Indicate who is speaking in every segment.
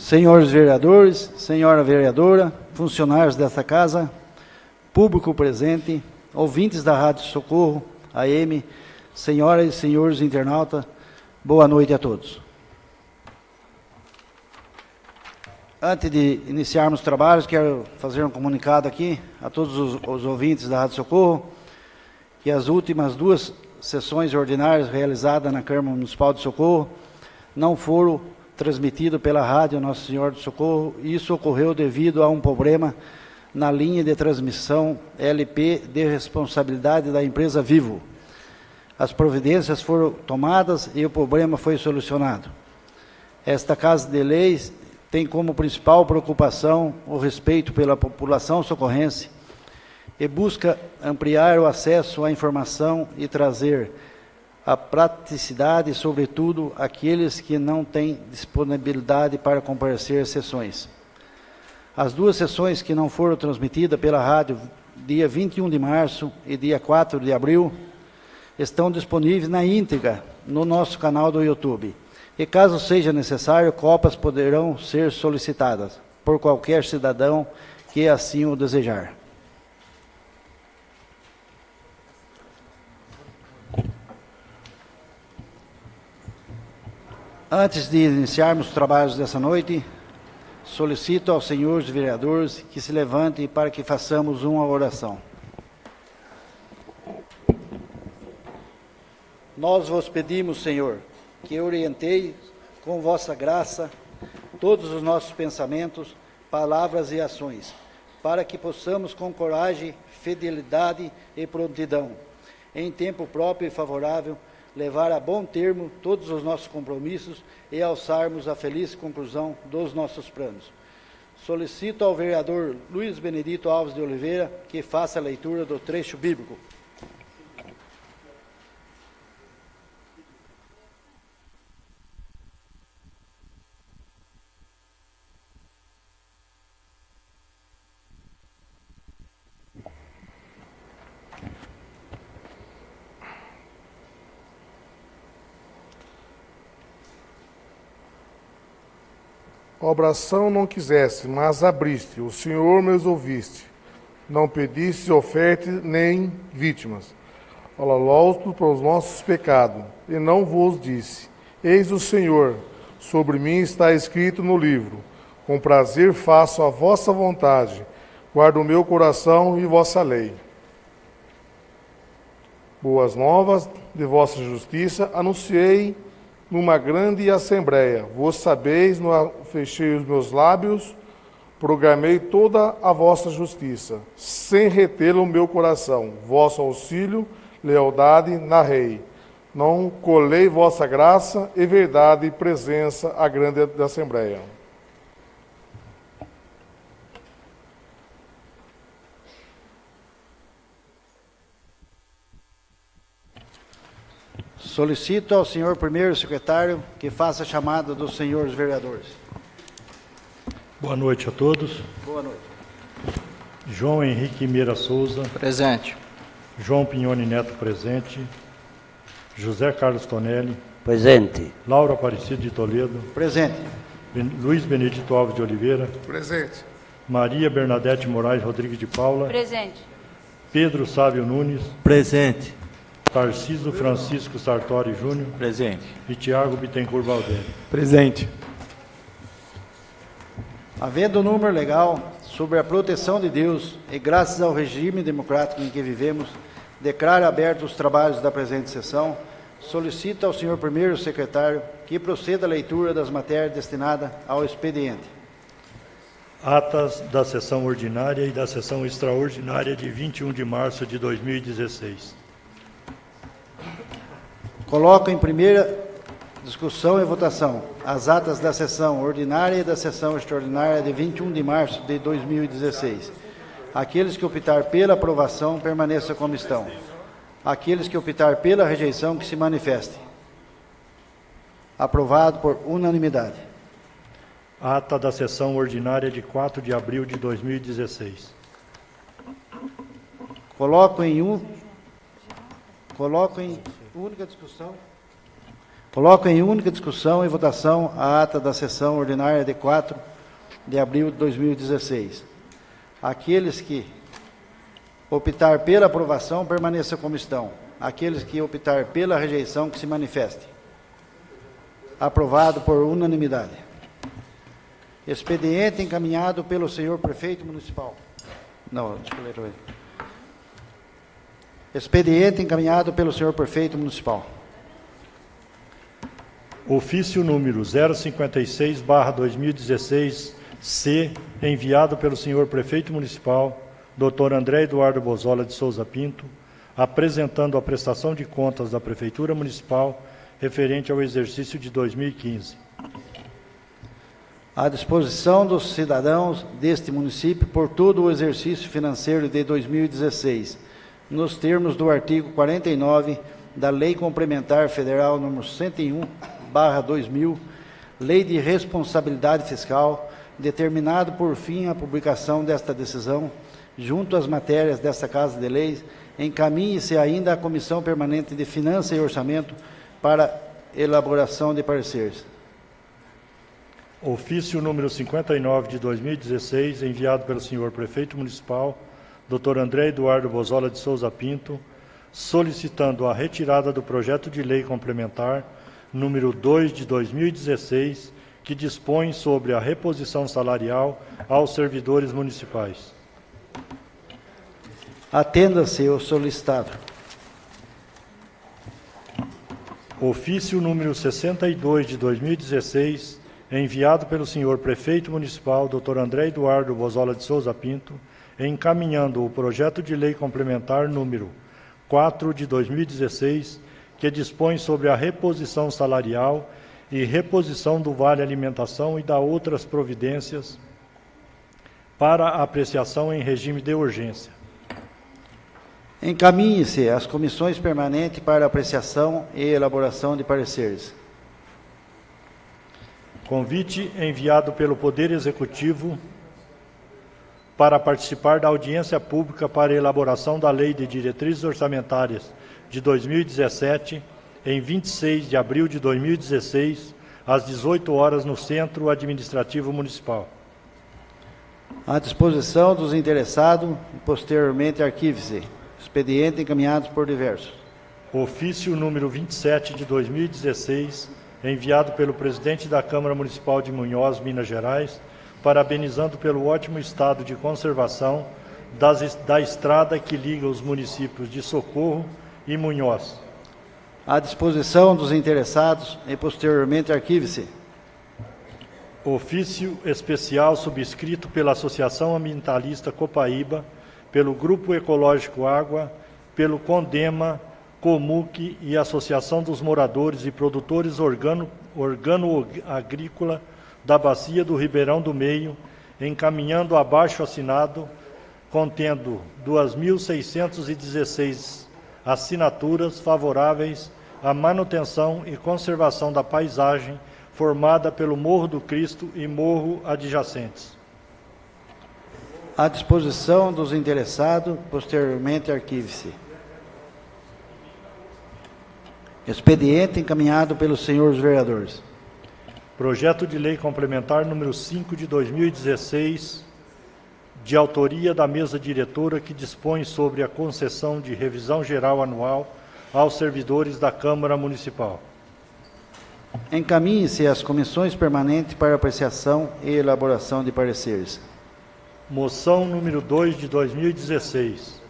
Speaker 1: Senhores vereadores, senhora vereadora, funcionários desta casa, público presente, ouvintes da Rádio Socorro AM, senhoras e senhores internautas, boa noite a todos. Antes de iniciarmos os trabalhos, quero fazer um comunicado aqui a todos os ouvintes da Rádio Socorro, que as últimas 2 sessões ordinárias realizadas na Câmara Municipal de Socorro não foram transmitidas pela Rádio Nossa Senhora do Socorro. Isso ocorreu devido a um problema na linha de transmissão LP de responsabilidade da empresa Vivo. As providências foram tomadas e o problema foi solucionado. Esta Casa de Leis tem como principal preocupação o respeito pela população socorrense e busca ampliar o acesso à informação e trazer a praticidade, sobretudo, àqueles que não têm disponibilidade para comparecer às sessões. As 2 sessões que não foram transmitidas pela rádio, dia 21 de março e dia 4 de abril, estão disponíveis na íntegra no nosso canal do YouTube. E caso seja necessário, cópias poderão ser solicitadas por qualquer cidadão que assim o desejar. Antes de iniciarmos os trabalhos dessa noite, solicito aos senhores vereadores que se levantem para que façamos uma oração. Nós vos pedimos, Senhor, que orientei com vossa graça todos os nossos pensamentos, palavras e ações, para que possamos com coragem, fidelidade e prontidão, em tempo próprio e favorável, levar a bom termo todos os nossos compromissos e alçarmos a feliz conclusão dos nossos planos. Solicito ao vereador Luiz Benedito Alves de Oliveira que faça a leitura do trecho bíblico.
Speaker 2: Oração não quiseste, mas abriste, o Senhor meus ouviste. Não pediste ofertas nem vítimas, holocausto para os nossos pecados, e não vos disse: eis o Senhor, sobre mim está escrito no livro, com prazer faço a vossa vontade, guardo o meu coração e vossa lei. Boas novas de vossa justiça anunciei numa grande assembleia. Vós sabeis, fechei os meus lábios, programei toda a vossa justiça, sem retê-la o meu coração. Vosso auxílio, lealdade, narrei. Não colei vossa graça e verdade e presença à grande assembleia.
Speaker 1: Solicito ao senhor primeiro secretário que faça a chamada dos senhores vereadores.
Speaker 3: Boa noite a todos.
Speaker 1: Boa noite.
Speaker 3: João Henrique Meira Souza.
Speaker 4: Presente.
Speaker 3: João Pinhoni Neto, presente. José Carlos Tonelli.
Speaker 5: Presente.
Speaker 3: Laura Aparecida de Toledo.
Speaker 1: Presente.
Speaker 3: Luiz Benedito Alves de Oliveira.
Speaker 2: Presente.
Speaker 3: Maria Bernadette Moraes Rodrigues de Paula.
Speaker 6: Presente.
Speaker 3: Pedro Sávio Nunes.
Speaker 5: Presente.
Speaker 3: Tarciso Francisco Sartori Júnior.
Speaker 4: Presente.
Speaker 3: E Tiago Bittencourt Valdelli.
Speaker 4: Presente.
Speaker 1: Havendo o número legal sobre a proteção de Deus e graças ao regime democrático em que vivemos, declaro abertos os trabalhos da presente sessão. Solicito ao senhor primeiro secretário que proceda à leitura das matérias destinadas ao expediente.
Speaker 3: Atas da sessão ordinária e da sessão extraordinária de 21 de março de 2016.
Speaker 1: Coloco em primeira discussão e votação as atas da sessão ordinária e da sessão extraordinária de 21 de março de 2016. Aqueles que optar pela aprovação, permaneçam como estão. Aqueles que optar pela rejeição, que se manifestem. Aprovado por unanimidade.
Speaker 3: Ata da sessão ordinária de 4 de abril de 2016. Coloco em
Speaker 1: única discussão. Coloco em única discussão e votação a ata da sessão ordinária de 4 de abril de 2016. Aqueles que optar pela aprovação, permaneça como estão. Aqueles que optar pela rejeição, que se manifestem. Aprovado por unanimidade. Expediente encaminhado pelo senhor prefeito municipal. Não, deixa eu ler ele. Expediente encaminhado pelo senhor prefeito municipal.
Speaker 3: Ofício número 056/2016-C, enviado pelo senhor prefeito municipal, Dr. André Eduardo Bozola de Souza Pinto, apresentando a prestação de contas da Prefeitura Municipal referente ao exercício de 2015.
Speaker 1: À disposição dos cidadãos deste município por todo o exercício financeiro de 2016, nos termos do artigo 49 da Lei Complementar Federal nº 101/2000, Lei de Responsabilidade Fiscal, determinado por fim a publicação desta decisão, junto às matérias desta Casa de Leis, encaminhe-se ainda à Comissão Permanente de Finanças e Orçamento para elaboração de pareceres.
Speaker 3: Ofício número 59 de 2016, enviado pelo senhor prefeito municipal, Dr. André Eduardo Bozola de Souza Pinto, solicitando a retirada do projeto de lei complementar número 2 de 2016, que dispõe sobre a reposição salarial aos servidores municipais.
Speaker 1: Atenda-se o solicitado.
Speaker 3: Ofício número 62 de 2016, enviado pelo senhor prefeito municipal, Dr. André Eduardo Bozola de Souza Pinto, encaminhando o projeto de lei complementar número 4 de 2016, que dispõe sobre a reposição salarial e reposição do vale alimentação e da outras providências para apreciação em regime de urgência.
Speaker 1: Encaminhe-se às comissões permanentes para apreciação e elaboração de pareceres.
Speaker 3: Convite enviado pelo Poder Executivo para participar da audiência pública para elaboração da Lei de Diretrizes Orçamentárias de 2017, em 26 de abril de 2016, às 18 horas, no Centro Administrativo Municipal.
Speaker 1: À disposição dos interessados e posteriormente arquive-se. Expediente encaminhados por diversos.
Speaker 3: Ofício número 27 de 2016, enviado pelo presidente da Câmara Municipal de Munhoz, Minas Gerais, parabenizando pelo ótimo estado de conservação da estrada que liga os municípios de Socorro e Munhoz.
Speaker 1: À disposição dos interessados e posteriormente arquive-se.
Speaker 3: Ofício especial subscrito pela Associação Ambientalista Copaíba, pelo Grupo Ecológico Água, pelo Condema, Comuc e Associação dos Moradores e Produtores Organo-Agrícola da Bacia do Ribeirão do Meio, encaminhando abaixo assinado, contendo 2.616 assinaturas favoráveis à manutenção e conservação da paisagem formada pelo Morro do Cristo e morro adjacentes.
Speaker 1: À disposição dos interessados, posteriormente arquive-se. Expediente encaminhado pelos senhores vereadores.
Speaker 3: Projeto de lei complementar número 5 de 2016, de autoria da mesa diretora, que dispõe sobre a concessão de revisão geral anual aos servidores da Câmara Municipal.
Speaker 1: Encaminhe-se às comissões permanentes para apreciação e elaboração de pareceres.
Speaker 3: Moção número 2 de 2016,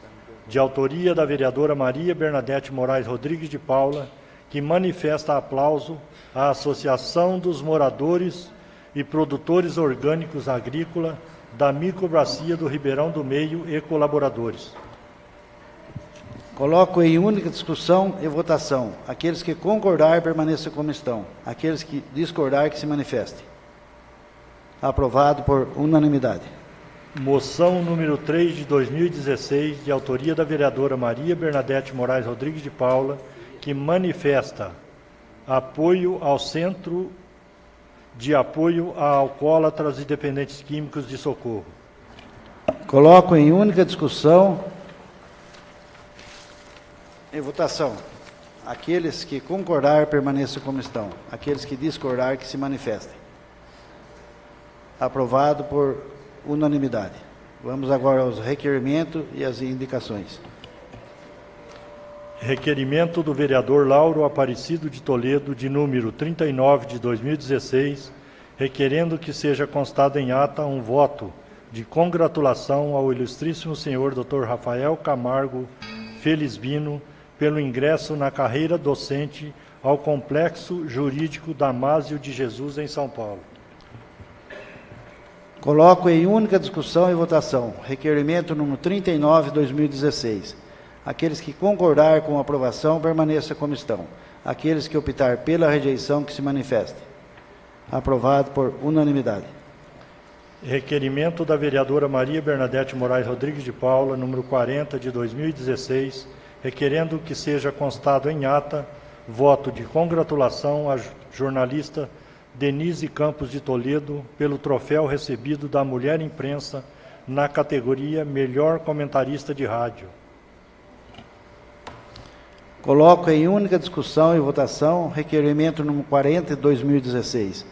Speaker 3: de autoria da vereadora Maria Bernadette Moraes Rodrigues de Paula, que manifesta aplauso à Associação dos Moradores e Produtores Orgânicos Agrícola da Microbacia do Ribeirão do Meio e colaboradores.
Speaker 1: Coloco em única discussão e votação. Aqueles que concordar, permaneçam como estão. Aqueles que discordar, que se manifestem. Aprovado por unanimidade.
Speaker 3: Moção número 3 de 2016, de autoria da vereadora Maria Bernadette Moraes Rodrigues de Paula, que manifesta apoio ao Centro de Apoio a Alcoólatras e Dependentes Químicos de Socorro.
Speaker 1: Coloco em única discussão e votação. Aqueles que concordar, permaneçam como estão. Aqueles que discordar, que se manifestem. Aprovado por unanimidade. Vamos agora aos requerimentos e às indicações.
Speaker 3: Requerimento do vereador Lauro Aparecido de Toledo, de número 39 de 2016, requerendo que seja constado em ata um voto de congratulação ao ilustríssimo senhor Dr. Rafael Camargo Felizbino pelo ingresso na carreira docente ao Complexo Jurídico Damásio de Jesus, em São Paulo.
Speaker 1: Coloco em única discussão e votação requerimento número 39 de 2016. Aqueles que concordar com a aprovação, permaneça como estão. Aqueles que optar pela rejeição, que se manifestem. Aprovado por unanimidade.
Speaker 3: Requerimento da vereadora Maria Bernadette Moraes Rodrigues de Paula, número 40 de 2016, requerendo que seja constado em ata voto de congratulação à jornalista Denise Campos de Toledo pelo troféu recebido da Mulher Imprensa na categoria Melhor Comentarista de Rádio.
Speaker 1: Coloco em única discussão e votação requerimento número 40 de 2016.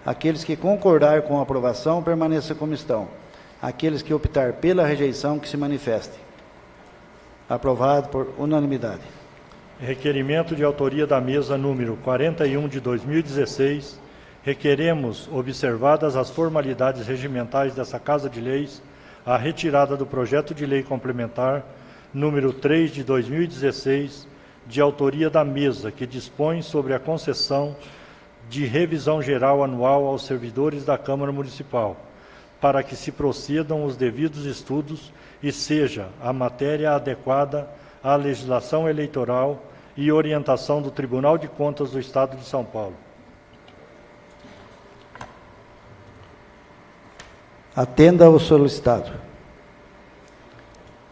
Speaker 1: Aqueles que concordar com a aprovação, permaneçam como estão. Aqueles que optar pela rejeição, que se manifestem. Aprovado por unanimidade.
Speaker 3: Requerimento de autoria da mesa número 41 de 2016. Requeremos, observadas as formalidades regimentais dessa Casa de Leis, a retirada do projeto de lei complementar número 3 de 2016, de autoria da mesa, que dispõe sobre a concessão de revisão geral anual aos servidores da Câmara Municipal, para que se procedam os devidos estudos e seja a matéria adequada à legislação eleitoral e orientação do Tribunal de Contas do Estado de São Paulo.
Speaker 1: Atenda ao solicitado.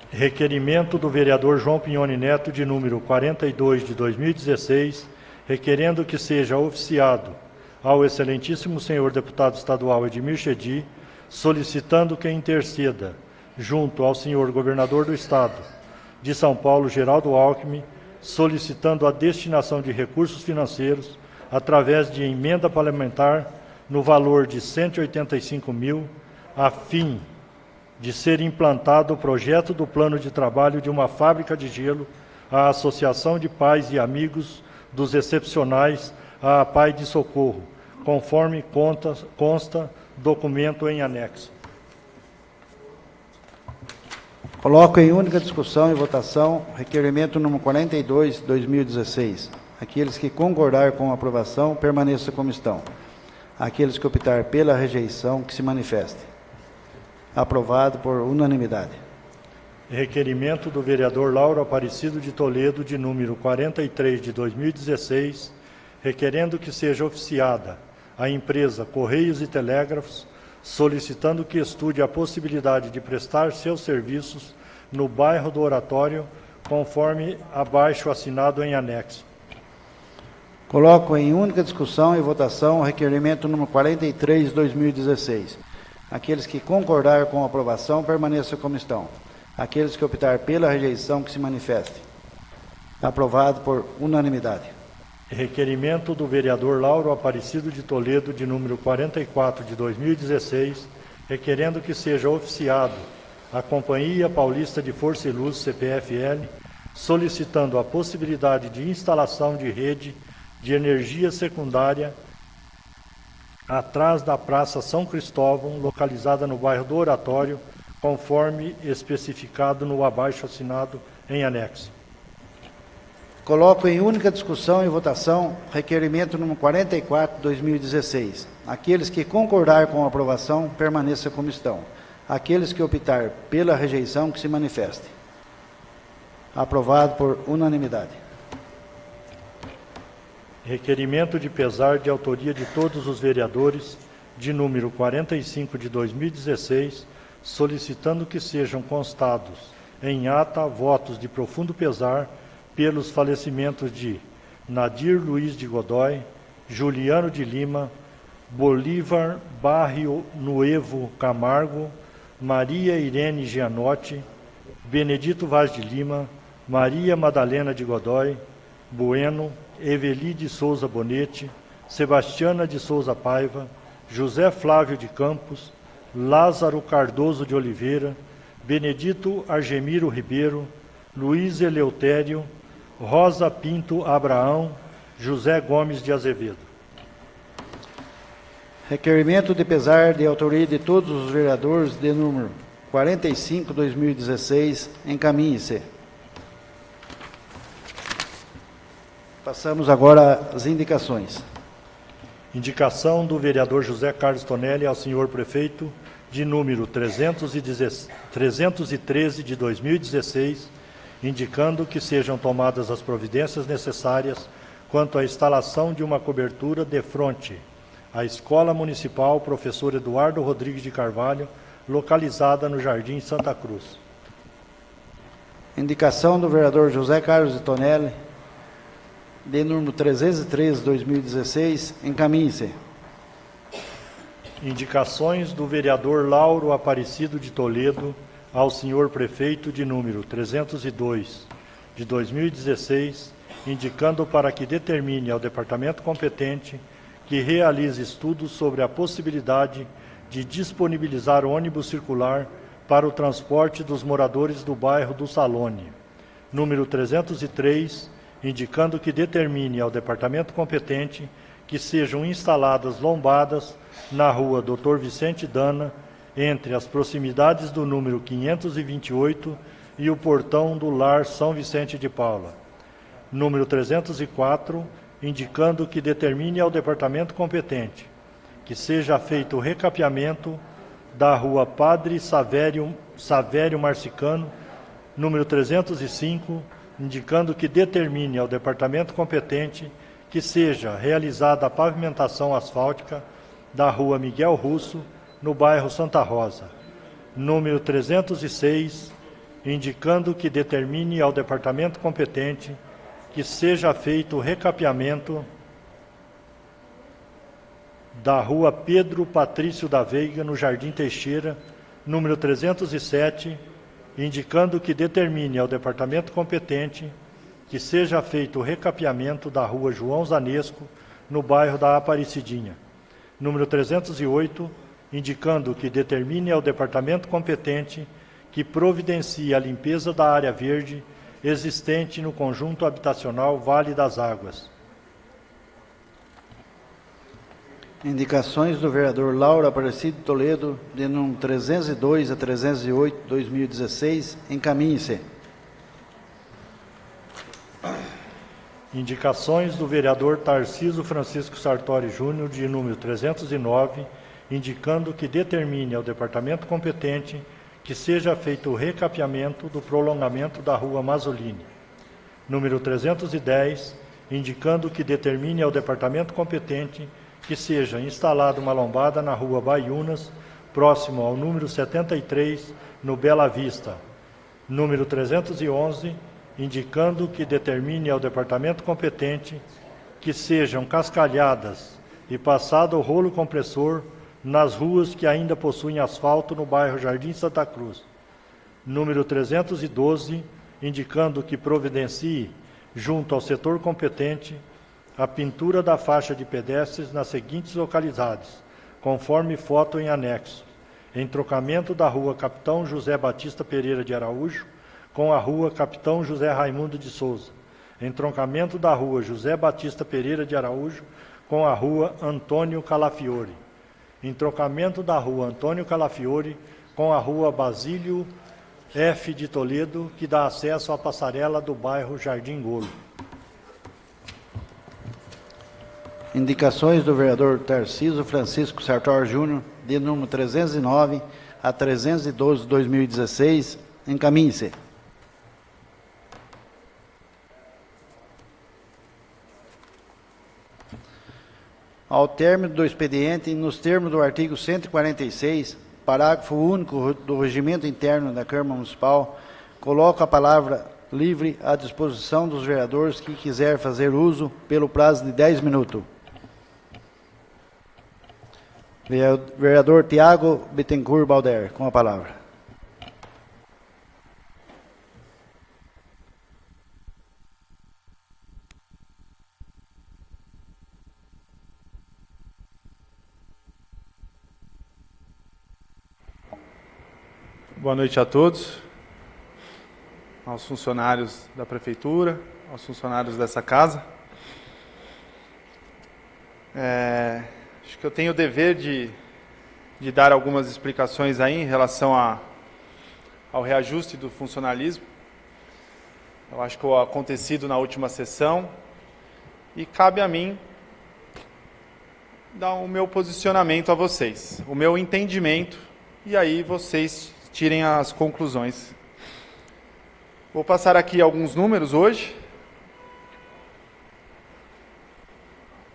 Speaker 3: Requerimento do vereador João Pinhoni Neto, de número 42 de 2016, requerendo que seja oficiado ao excelentíssimo senhor deputado estadual Edmir Chedi, solicitando que interceda junto ao senhor governador do estado de São Paulo, Geraldo Alckmin, solicitando a destinação de recursos financeiros através de emenda parlamentar no valor de 185 mil, a fim de ser implantado o projeto do plano de trabalho de uma fábrica de gelo à Associação de Pais e Amigos dos Excepcionais, a Pai de Socorro, conforme consta documento em anexo.
Speaker 1: Coloco em única discussão e votação requerimento número 42 de 2016. Aqueles que concordar com a aprovação, permaneçam como estão. Aqueles que optar pela rejeição, que se manifestem. Aprovado por unanimidade.
Speaker 3: Requerimento do vereador Lauro Aparecido de Toledo, de número 43 de 2016, requerendo que seja oficiada a empresa Correios e Telégrafos, solicitando que estude a possibilidade de prestar seus serviços no bairro do Oratório, conforme abaixo assinado em anexo.
Speaker 1: Coloco em única discussão e votação o requerimento número 43 de 2016. Aqueles que concordar com a aprovação, permaneçam como estão. Aqueles que optar pela rejeição, que se manifestem. Aprovado por unanimidade.
Speaker 3: Requerimento do vereador Lauro Aparecido de Toledo, de número 44 de 2016, requerendo que seja oficiado a Companhia Paulista de Força e Luz, CPFL, solicitando a possibilidade de instalação de rede de energia secundária atrás da Praça São Cristóvão, localizada no bairro do Oratório, conforme especificado no abaixo assinado em anexo.
Speaker 1: Coloco em única discussão e votação requerimento número 44 de 2016. Aqueles que concordar com a aprovação, permaneçam como estão. Aqueles que optar pela rejeição, que se manifestem. Aprovado por unanimidade.
Speaker 3: Requerimento de pesar de autoria de todos os vereadores, de número 45 de 2016, solicitando que sejam constados em ata votos de profundo pesar pelos falecimentos de Nadir Luiz de Godoy, Juliano de Lima, Bolívar Barrio Nuevo Camargo, Maria Irene Gianotti, Benedito Vaz de Lima, Maria Madalena de Godoy, Bueno, Eveli de Souza Bonete, Sebastiana de Souza Paiva, José Flávio de Campos, Lázaro Cardoso de Oliveira, Benedito Argemiro Ribeiro, Luiz Eleutério, Rosa Pinto Abraão, José Gomes de Azevedo.
Speaker 1: Requerimento de pesar de autoria de todos os vereadores de número 45/2016, encaminhe-se. Passamos agora às indicações.
Speaker 3: Indicação do vereador José Carlos Tonelli ao senhor prefeito de número 313 de 2016, indicando que sejam tomadas as providências necessárias quanto à instalação de uma cobertura de fronte à Escola Municipal Professor Eduardo Rodrigues de Carvalho, localizada no Jardim Santa Cruz.
Speaker 1: Indicação do vereador José Carlos de Tonelli, de número 313/2016, encaminhe-se.
Speaker 3: Indicações do vereador Lauro Aparecido de Toledo ao senhor prefeito de número 302 de 2016, indicando para que determine ao departamento competente que realize estudos sobre a possibilidade de disponibilizar ônibus circular para o transporte dos moradores do bairro do Salone. Número 303, indicando que determine ao departamento competente que sejam instaladas lombadas na rua Dr. Vicente Dana, entre as proximidades do número 528 e o portão do Lar São Vicente de Paula. Número 304, indicando que determine ao departamento competente que seja feito o recapeamento da rua Padre Savério Marcicano, número 305, indicando que determine ao departamento competente que seja realizada a pavimentação asfáltica da rua Miguel Russo, no bairro Santa Rosa. Número 306, indicando que determine ao departamento competente que seja feito o recapeamento da rua Pedro Patrício da Veiga, no Jardim Teixeira, número 307, indicando que determine ao departamento competente que seja feito o recapeamento da rua João Zanesco, no bairro da Aparecidinha. Número 308, indicando que determine ao departamento competente que providencie a limpeza da área verde existente no conjunto habitacional Vale das Águas.
Speaker 1: Indicações do vereador Lauro Aparecido de Toledo, de número 302 a 308, 2016, encaminhe-se.
Speaker 3: Indicações do vereador Tarciso Francisco Sartori Júnior, de número 309, indicando que determine ao departamento competente que seja feito o recapeamento do prolongamento da rua Mazzolini. Número 310, indicando que determine ao departamento competente que seja instalada uma lombada na rua Baiunas, próximo ao número 73, no Bela Vista. Número 311, indicando que determine ao departamento competente que sejam cascalhadas e passado o rolo compressor nas ruas que ainda possuem asfalto no bairro Jardim Santa Cruz. Número 312, indicando que providencie, junto ao setor competente, a pintura da faixa de pedestres nas seguintes localidades, conforme foto em anexo: entrocamento da rua Capitão José Batista Pereira de Araújo com a rua Capitão José Raimundo de Souza, entroncamento da rua José Batista Pereira de Araújo com a rua Antônio Calafiore, entroncamento da rua Antônio Calafiore com a rua Basílio F. de Toledo, que dá acesso à passarela do bairro Jardim Golo.
Speaker 1: Indicações do vereador Tarciso Francisco Sartori Júnior, de número 309 a 312, 2016, encaminhe-se. Ao término do expediente, nos termos do artigo 146, parágrafo único do Regimento Interno da Câmara Municipal, coloco a palavra livre à disposição dos vereadores que quiser fazer uso pelo prazo de 10 minutos. Vereador Tiago Bittencourt Balder, com a palavra.
Speaker 4: Boa noite a todos, aos funcionários da Prefeitura, aos funcionários dessa casa. Acho que eu tenho o dever de dar algumas explicações aí em relação ao reajuste do funcionalismo. Eu acho que o acontecido na última sessão, e cabe a mim dar o meu posicionamento a vocês, o meu entendimento, e aí vocês tirem as conclusões. Vou passar aqui alguns números hoje,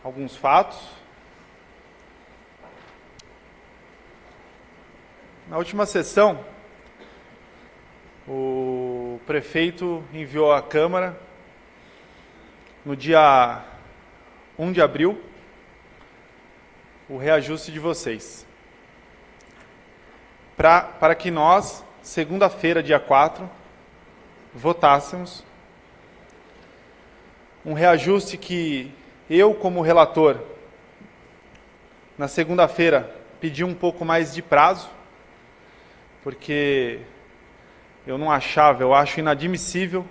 Speaker 4: alguns fatos. Na última sessão, o prefeito enviou à Câmara, no dia 1 de abril, o reajuste de vocês. Para que nós, segunda-feira, dia 4, votássemos um reajuste que eu, como relator, na segunda-feira, pedi um pouco mais de prazo, porque eu acho inadmissível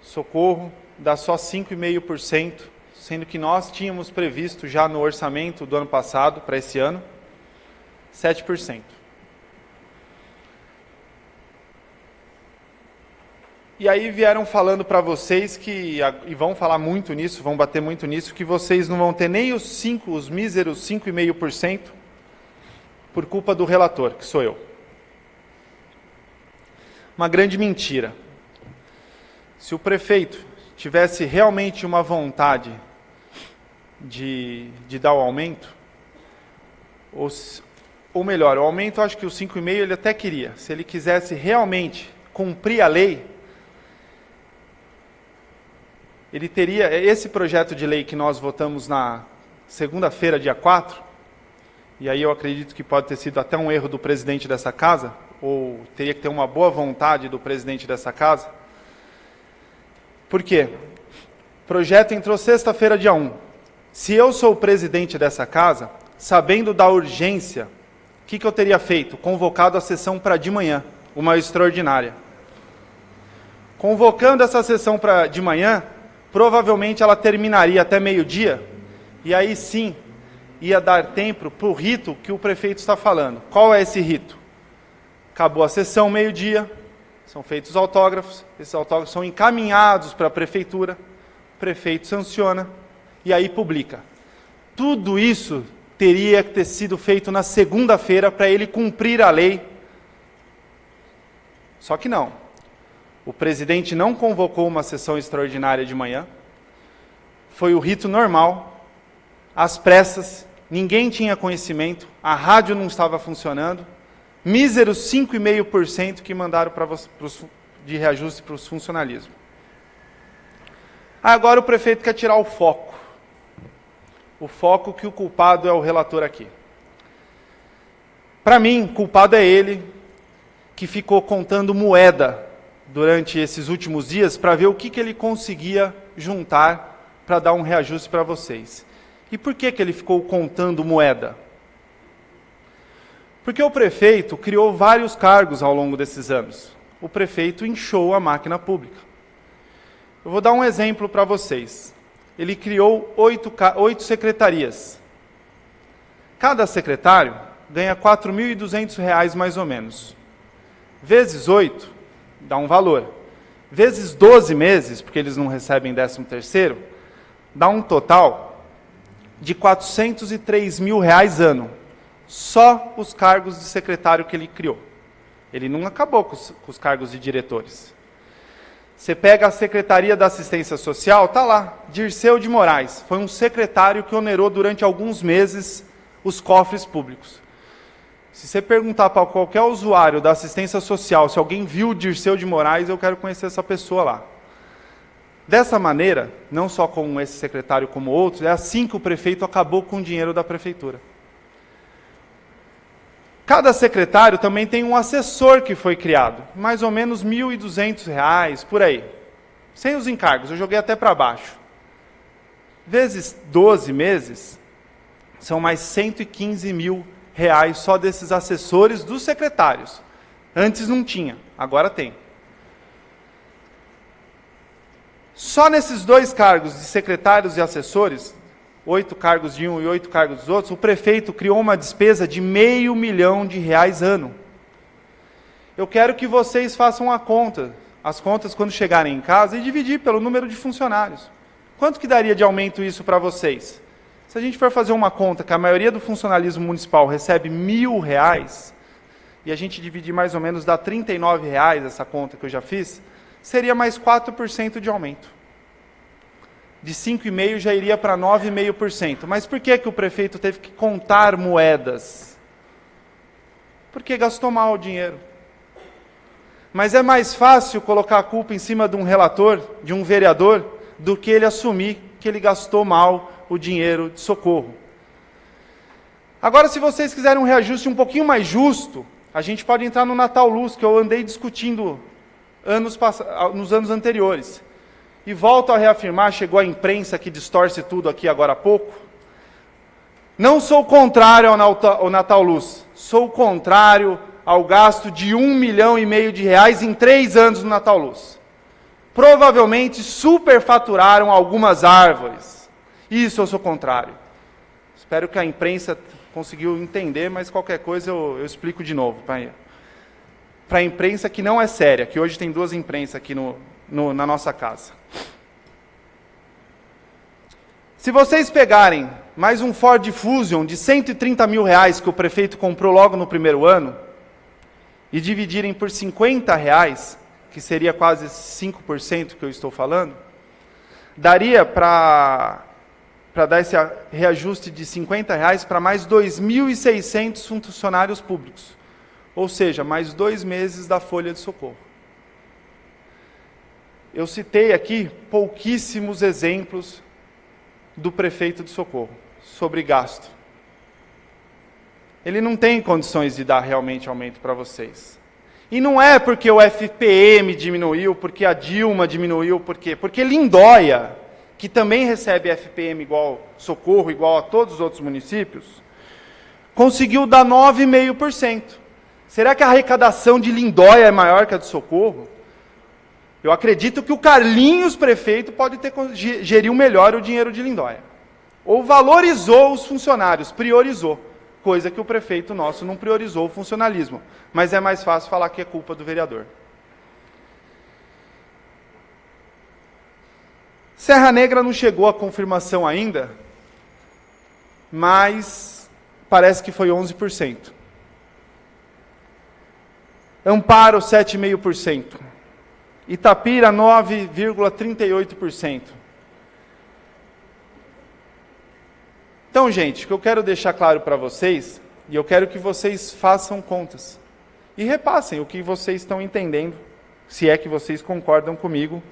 Speaker 4: Socorro dar só 5,5%, sendo que nós tínhamos previsto já no orçamento do ano passado, para esse ano, 7%. E aí vieram falando para vocês e vão falar muito nisso, vão bater muito nisso, que vocês não vão ter nem os míseros 5,5% por culpa do relator, que sou eu. Uma grande mentira. Se o prefeito tivesse realmente uma vontade de dar o aumento, ou melhor, o aumento, acho que o 5,5% ele até queria. Se ele quisesse realmente cumprir a lei, ele teria esse projeto de lei que nós votamos na segunda-feira, dia 4, e aí eu acredito que pode ter sido até um erro do presidente dessa casa, ou teria que ter uma boa vontade do presidente dessa casa. Por quê? O projeto entrou sexta-feira, dia 1. Se eu sou o presidente dessa casa, sabendo da urgência, o que eu teria feito? Convocado a sessão para de manhã, uma extraordinária. Convocando essa sessão para de manhã, provavelmente ela terminaria até meio-dia, e aí sim ia dar tempo para o rito que o prefeito está falando. Qual é esse rito? Acabou a sessão, meio-dia, são feitos os autógrafos, esses autógrafos são encaminhados para a prefeitura, o prefeito sanciona e aí publica. Tudo isso teria que ter sido feito na segunda-feira para ele cumprir a lei. Só que não. O presidente não convocou uma sessão extraordinária de manhã, foi o rito normal, às pressas, ninguém tinha conhecimento, a rádio não estava funcionando, míseros 5,5% que mandaram de reajuste para os funcionalismos. Agora o prefeito quer tirar o foco que o culpado é o relator aqui. Para mim, culpado é ele, que ficou contando moeda durante esses últimos dias para ver o que ele conseguia juntar para dar um reajuste para vocês. E por que ele ficou contando moeda? Porque o prefeito criou vários cargos ao longo desses anos. O prefeito inchou a máquina pública. Eu vou dar um exemplo para vocês. Ele criou 8 secretarias. Cada secretário ganha R$ 4.200 mais ou menos. Vezes 8, dá um valor. Vezes 12 meses, porque eles não recebem 13º, dá um total de R$ 403 mil ano. Só os cargos de secretário que ele criou. Ele não acabou com os cargos de diretores. Você pega a Secretaria da Assistência Social, está lá, Dirceu de Moraes. Foi um secretário que onerou durante alguns meses os cofres públicos. Se você perguntar para qualquer usuário da assistência social se alguém viu o Dirceu de Moraes, eu quero conhecer essa pessoa lá. Dessa maneira, não só com esse secretário como outros, é assim que o prefeito acabou com o dinheiro da prefeitura. Cada secretário também tem um assessor que foi criado, mais ou menos R$ 1.200, por aí. Sem os encargos, eu joguei até para baixo. Vezes 12 meses, são mais R$ 115 mil só desses assessores dos secretários. Antes não tinha, agora tem. Só nesses 2 cargos de secretários e assessores, 8 cargos de um e 8 cargos dos outros, o prefeito criou uma despesa de R$500 mil ano. Eu quero que vocês façam as contas quando chegarem em casa e dividir pelo número de funcionários. Quanto que daria de aumento isso para vocês? Se a gente for fazer uma conta que a maioria do funcionalismo municipal recebe R$1.000, e a gente dividir mais ou menos, dá R$39, essa conta que eu já fiz, seria mais 4% de aumento. De 5,5% já iria para 9,5%. Mas por que o prefeito teve que contar moedas? Porque gastou mal o dinheiro. Mas é mais fácil colocar a culpa em cima de um relator, de um vereador, do que ele assumir que ele gastou mal o dinheiro de socorro. Agora, se vocês quiserem um reajuste um pouquinho mais justo, a gente pode entrar no Natal Luz, que eu andei discutindo nos anos anteriores. E volto a reafirmar, chegou a imprensa que distorce tudo aqui agora há pouco. Não sou contrário ao Natal Luz, sou contrário ao gasto de R$1,5 milhão em 3 anos no Natal Luz. Provavelmente superfaturaram algumas árvores. Isso eu sou contrário. Espero que a imprensa conseguiu entender, mas qualquer coisa eu explico de novo para a imprensa que não é séria, que hoje tem 2 imprensas aqui na nossa casa. Se vocês pegarem mais um Ford Fusion de R$130 mil que o prefeito comprou logo no primeiro ano, e dividirem por R$50, que seria quase 5% que eu estou falando, daria para dar esse reajuste de R$50 para mais 2.600 funcionários públicos. Ou seja, mais 2 meses da folha de socorro. Eu citei aqui pouquíssimos exemplos do prefeito de socorro sobre gasto. Ele não tem condições de dar realmente aumento para vocês. E não é porque o FPM diminuiu, porque a Dilma diminuiu, porque Lindóia, que também recebe FPM igual socorro, igual a todos os outros municípios, conseguiu dar 9,5%. Será que a arrecadação de Lindóia é maior que a de socorro? Eu acredito que o Carlinhos, prefeito, pode geriu melhor o dinheiro de Lindóia. Ou valorizou os funcionários, priorizou. Coisa que o prefeito nosso não priorizou o funcionalismo. Mas é mais fácil falar que é culpa do vereador. Serra Negra não chegou à confirmação ainda, mas parece que foi 11%. Amparo, 7,5%. Itapira, 9,38%. Então, gente, o que eu quero deixar claro para vocês, e eu quero que vocês façam contas, e repassem o que vocês estão entendendo, se é que vocês concordam comigo,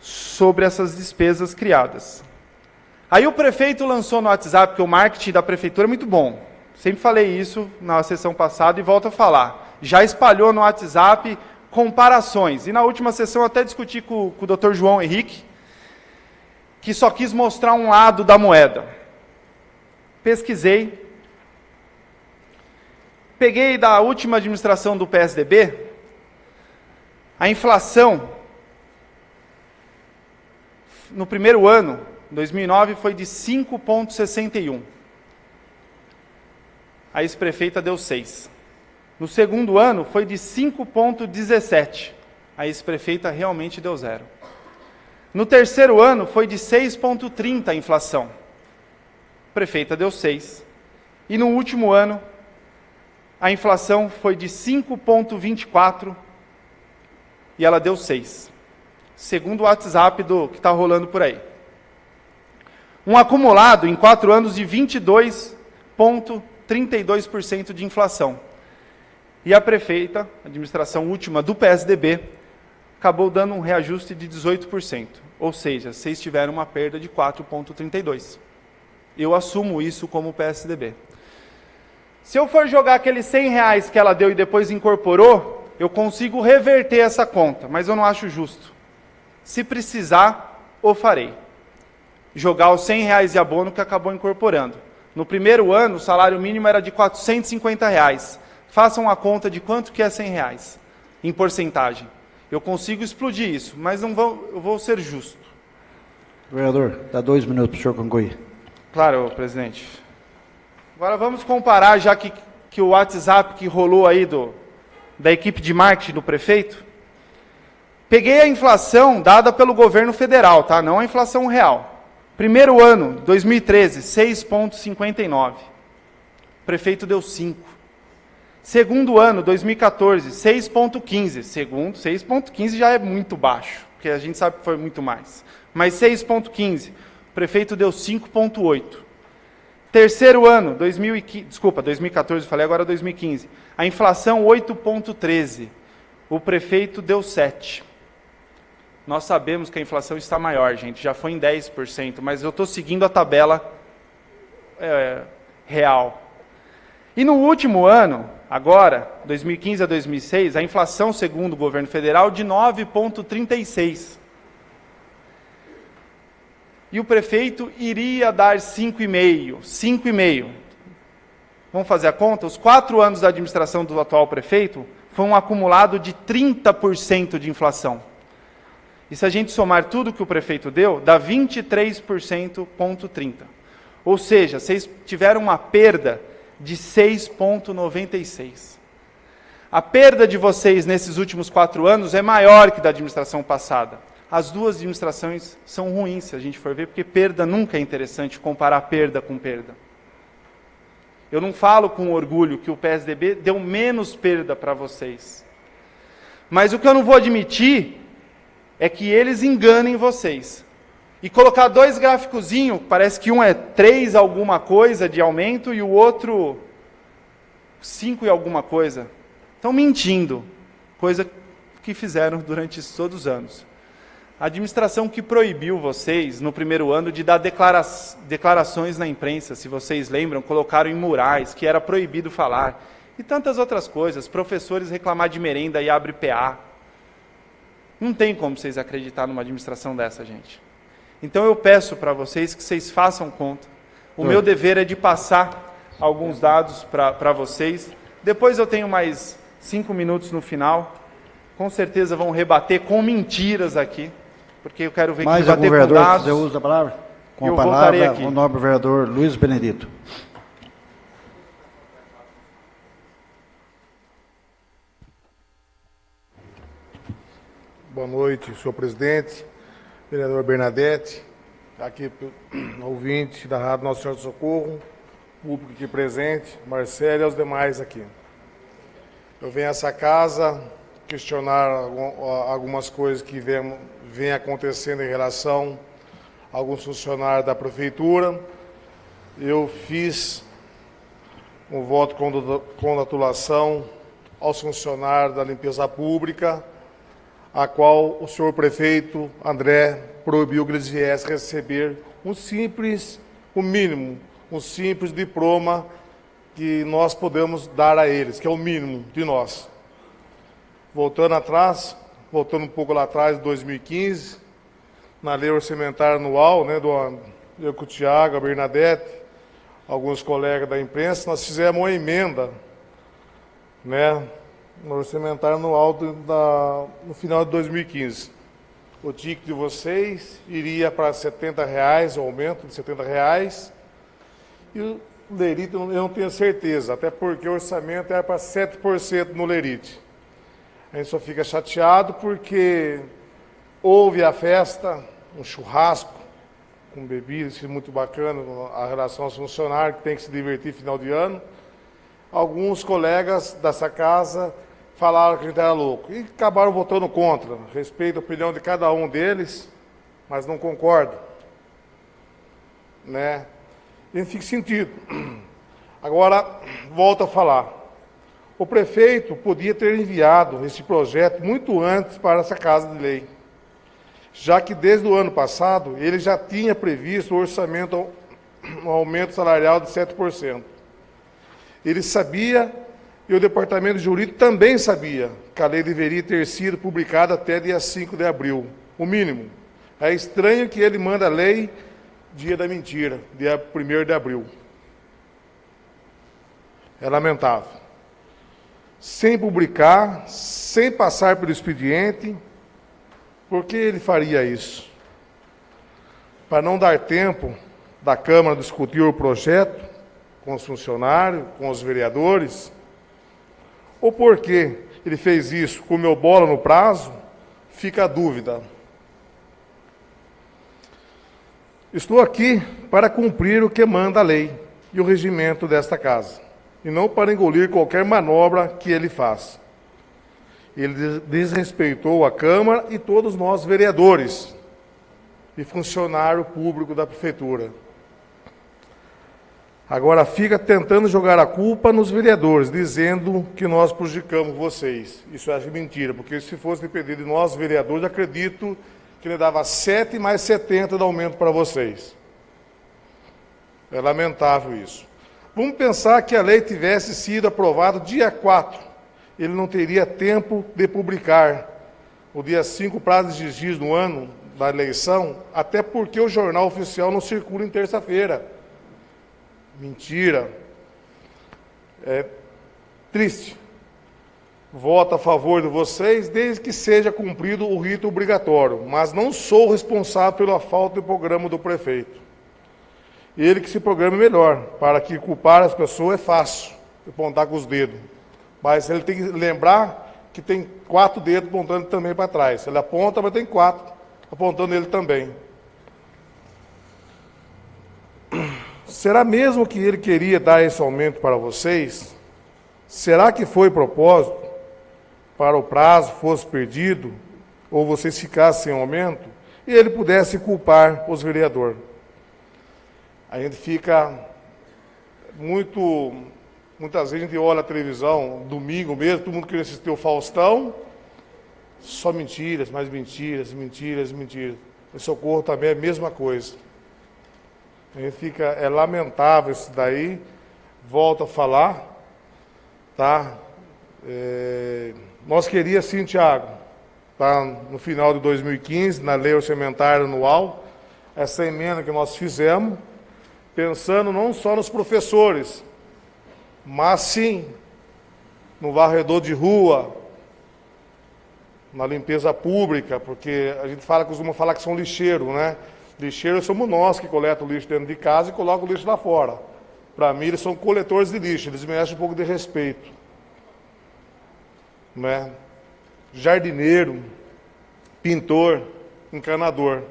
Speaker 4: sobre essas despesas criadas. Aí o prefeito lançou no WhatsApp, porque o marketing da prefeitura é muito bom. Sempre falei isso na sessão passada e volto a falar. Já espalhou no WhatsApp comparações. E na última sessão eu até discuti com o Dr. João Henrique, que só quis mostrar um lado da moeda. Pesquisei. Peguei da última administração do PSDB, a inflação no primeiro ano, 2009, foi de 5,61. A ex-prefeita deu 6. No segundo ano, foi de 5,17. A ex-prefeita realmente deu 0. No terceiro ano, foi de 6,30 a inflação. A prefeita deu 6. E no último ano, a inflação foi de 5,24 e ela deu 6. Segundo o WhatsApp que está rolando por aí. Um acumulado em 4 anos de 22,32% de inflação. E a prefeita, a administração última do PSDB, acabou dando um reajuste de 18%. Ou seja, vocês tiveram uma perda de 4,32%. Eu assumo isso como PSDB. Se eu for jogar aqueles R$100 que ela deu e depois incorporou, eu consigo reverter essa conta, mas eu não acho justo. Se precisar, o farei. Jogar os R$100 de abono que acabou incorporando. No primeiro ano, o salário mínimo era de R$450. Façam a conta de quanto que é R$100 em porcentagem. Eu consigo explodir isso, mas eu vou ser justo.
Speaker 1: Vereador, dá 2 minutos para o senhor concluir.
Speaker 4: Claro, presidente. Agora vamos comparar, já que o WhatsApp que rolou aí da equipe de marketing do prefeito. Peguei a inflação dada pelo governo federal, tá? Não a inflação real. Primeiro ano, 2013, 6,59. O prefeito deu 5. Segundo ano, 2014, 6,15. Segundo, 6,15 já é muito baixo, porque a gente sabe que foi muito mais. Mas 6,15. O prefeito deu 5,8. Terceiro ano, 2014, falei agora 2015. A inflação, 8,13. O prefeito deu 7. Nós sabemos que a inflação está maior, gente. Já foi em 10%, mas eu estou seguindo a tabela real. E no último ano, agora, 2015 a 2006, a inflação, segundo o governo federal, de 9,36. E o prefeito iria dar 5,5. 5,5. Vamos fazer a conta? Os 4 anos da administração do atual prefeito foi um acumulado de 30% de inflação. E se a gente somar tudo que o prefeito deu, dá 23,30%. Ou seja, vocês tiveram uma perda de 6,96. A perda de vocês nesses últimos 4 anos é maior que da administração passada. As duas administrações são ruins, se a gente for ver, porque perda nunca é interessante, comparar perda com perda. Eu não falo com orgulho que o PSDB deu menos perda para vocês. Mas o que eu não vou admitir é que eles enganem vocês. E colocar 2 gráficozinhos, parece que um é 3 alguma coisa de aumento e o outro 5 e alguma coisa. Estão mentindo, coisa que fizeram durante todos os anos. A administração que proibiu vocês, no primeiro ano, de dar declarações na imprensa, se vocês lembram, colocaram em murais, que era proibido falar. E tantas outras coisas, professores reclamar de merenda e abre PA. Não tem como vocês acreditar numa administração dessa, gente. Então eu peço para vocês que vocês façam conta. O meu dever é de passar alguns dados para vocês. Depois eu tenho mais 5 minutos no final. Com certeza vão rebater com mentiras aqui, porque eu quero ver
Speaker 1: mais
Speaker 4: que
Speaker 1: algum
Speaker 4: bater com
Speaker 1: vereador
Speaker 4: dados.
Speaker 1: que usa a palavra? Com
Speaker 4: eu
Speaker 1: a palavra,
Speaker 4: aqui.
Speaker 1: o nobre vereador Luiz Benedito.
Speaker 2: Boa noite, senhor presidente, vereador Bernadette, aqui ouvinte da Rádio Nossa Senhora do Socorro, público aqui presente, Marcelo e aos demais aqui. Eu venho a essa casa questionar algumas coisas que vem acontecendo em relação a alguns funcionários da prefeitura. Eu fiz um voto de congratulação aos funcionários da limpeza pública, a qual o senhor prefeito André proibiu que eles viessem receber um simples diploma que nós podemos dar a eles, que é o mínimo de nós. Voltando um pouco lá atrás, em 2015, na lei orçamentária anual, né, eu com o Tiago, a Bernadette, alguns colegas da imprensa, nós fizemos uma emenda, né, no orçamentário anual no final de 2015. O ticket de vocês iria para R$70, o aumento de R$70, e o Lerite eu não tenho certeza, até porque o orçamento era para 7% no Lerite. A gente só fica chateado porque houve a festa, um churrasco com bebidas, muito bacana, a relação aos funcionários que tem que se divertir final de ano. Alguns colegas dessa casa falaram que a gente era louco e acabaram votando contra. Respeito a opinião de cada um deles, mas não concordo, né? E fica sentido. Agora, volto a falar. O prefeito podia ter enviado esse projeto muito antes para essa Casa de Lei, já que desde o ano passado ele já tinha previsto o orçamento, um aumento salarial de 7%. Ele sabia, e o Departamento Jurídico também sabia, que a lei deveria ter sido publicada até dia 5 de abril, o mínimo. É estranho que ele manda a lei dia da mentira, dia 1º de abril. É lamentável. sem publicar, sem passar pelo expediente. Por que ele faria isso? Para não dar tempo da Câmara discutir o projeto com os funcionários, com os vereadores? Ou porque ele fez isso, comeu bola no prazo? Fica a dúvida. Estou aqui para cumprir o que manda a lei e o regimento desta casa, e não para engolir qualquer manobra que ele faz. Ele desrespeitou a Câmara e todos nós vereadores e funcionário público da Prefeitura. Agora fica tentando jogar a culpa nos vereadores, dizendo que nós prejudicamos vocês. Isso eu acho mentira, porque se fosse depender de nós, vereadores, acredito que ele dava 7 mais 70 de aumento para vocês. É lamentável isso. Vamos pensar que a lei tivesse sido aprovada dia 4. Ele não teria tempo de publicar. O dia 5, prazo de dias no ano da eleição, até porque o jornal oficial não circula em terça-feira. Mentira. É triste. Voto a favor de vocês, desde que seja cumprido o rito obrigatório, mas não sou responsável pela falta de programa do prefeito. Ele que se programe melhor, para que culpar as pessoas é fácil, apontar com os dedos. Mas ele tem que lembrar que tem 4 dedos apontando também para trás. Ele aponta, mas tem 4 apontando ele também. Será mesmo que ele queria dar esse aumento para vocês? Será que foi propósito para o prazo fosse perdido, ou vocês ficassem sem aumento, e ele pudesse culpar os vereadores? A gente fica muitas vezes a gente olha a televisão, domingo mesmo, todo mundo queria assistir o Faustão, só mentiras, mais mentiras, mentiras, mentiras. O Socorro também é a mesma coisa. A gente fica, é lamentável isso daí, volto a falar, tá? Nós queríamos sim, Tiago, tá? No final de 2015, na lei orçamentária anual, essa emenda que nós fizemos, pensando não só nos professores, mas sim no varredor de rua, na limpeza pública, porque a gente costuma falar que são lixeiros, né? Lixeiros somos nós que coletamos o lixo dentro de casa e colocam o lixo lá fora. Para mim, eles são coletores de lixo, eles merecem um pouco de respeito. Né? Jardineiro, pintor, encanador.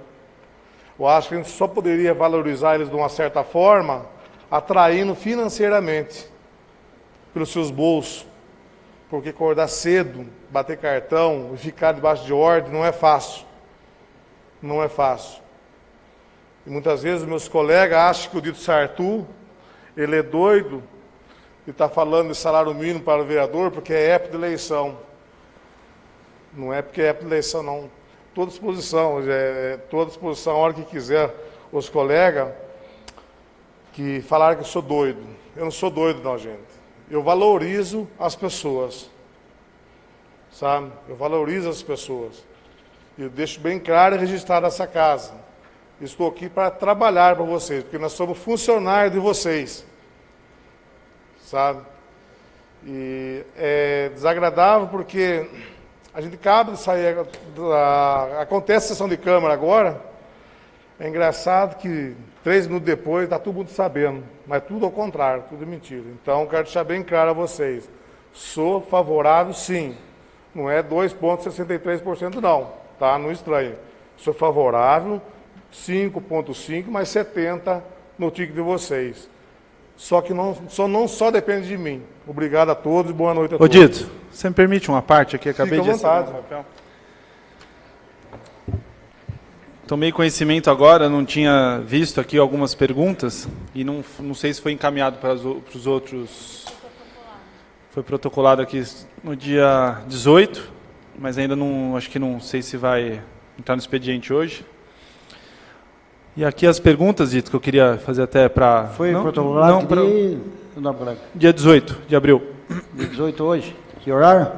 Speaker 2: Eu acho que a gente só poderia valorizar eles de uma certa forma, atraindo financeiramente pelos seus bolsos. Porque acordar cedo, bater cartão e ficar debaixo de ordem não é fácil. Não é fácil. E muitas vezes meus colegas acham que o dito Sartu, ele é doido e está falando de salário mínimo para o vereador porque é época de eleição. Não é porque é época de eleição, não. Toda disposição, a hora que quiser, os colegas que falaram que eu sou doido. Eu não sou doido, não, gente. Eu valorizo as pessoas. Sabe? Eu valorizo as pessoas. E eu deixo bem claro e registrado essa casa. Estou aqui para trabalhar para vocês, porque nós somos funcionários de vocês. Sabe? E é desagradável porque a gente acaba de sair, acontece a sessão de Câmara agora, é engraçado que 3 minutos depois está todo mundo sabendo, mas tudo ao contrário, tudo mentira. Então, quero deixar bem claro a vocês, sou favorável sim, não é 2,63% não, tá? Não estranho. Sou favorável, 5,5 mais 70 no ticket de vocês. Só que não só depende de mim. Obrigado a todos e boa noite a todos.
Speaker 4: Ô Dito, você me permite uma parte aqui? Acabei
Speaker 2: Fica à
Speaker 4: de assinar
Speaker 2: vontade.
Speaker 4: o papel. Tomei conhecimento agora, não tinha visto aqui algumas perguntas e não sei se foi encaminhado para os outros. Foi protocolado aqui no dia 18, mas ainda não, acho que não sei se vai entrar no expediente hoje. E aqui as perguntas, Dito, que eu queria fazer até para...
Speaker 1: Foi protocolado
Speaker 4: dia 18 de abril.
Speaker 1: Dia 18 hoje. Que horário?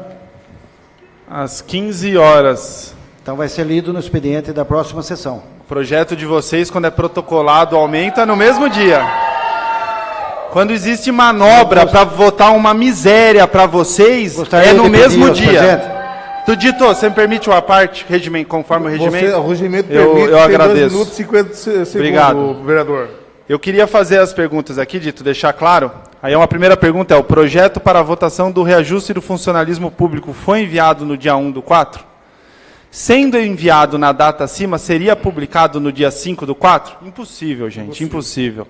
Speaker 4: Às 15 horas.
Speaker 1: Então vai ser lido no expediente da próxima sessão.
Speaker 4: O projeto de vocês, quando é protocolado, aumenta no mesmo dia. Quando existe manobra para votar uma miséria para vocês,
Speaker 1: Gostaria
Speaker 4: é no
Speaker 1: de pedir
Speaker 4: mesmo
Speaker 1: ao
Speaker 4: dia.
Speaker 1: presidente.
Speaker 4: Tudito, você me permite uma parte, conforme o regimento?
Speaker 2: O regimento
Speaker 4: Eu
Speaker 2: permite, tem
Speaker 4: agradeço.
Speaker 2: 2 minutos e 50 segundos,
Speaker 4: Obrigado.
Speaker 2: vereador.
Speaker 4: Eu queria fazer as perguntas aqui, Dito, deixar claro. Aí uma primeira pergunta é, o projeto para a votação do reajuste do funcionalismo público foi enviado no dia 1/4? Sendo enviado na data acima, seria publicado no dia 5/4? Impossível, gente, impossível.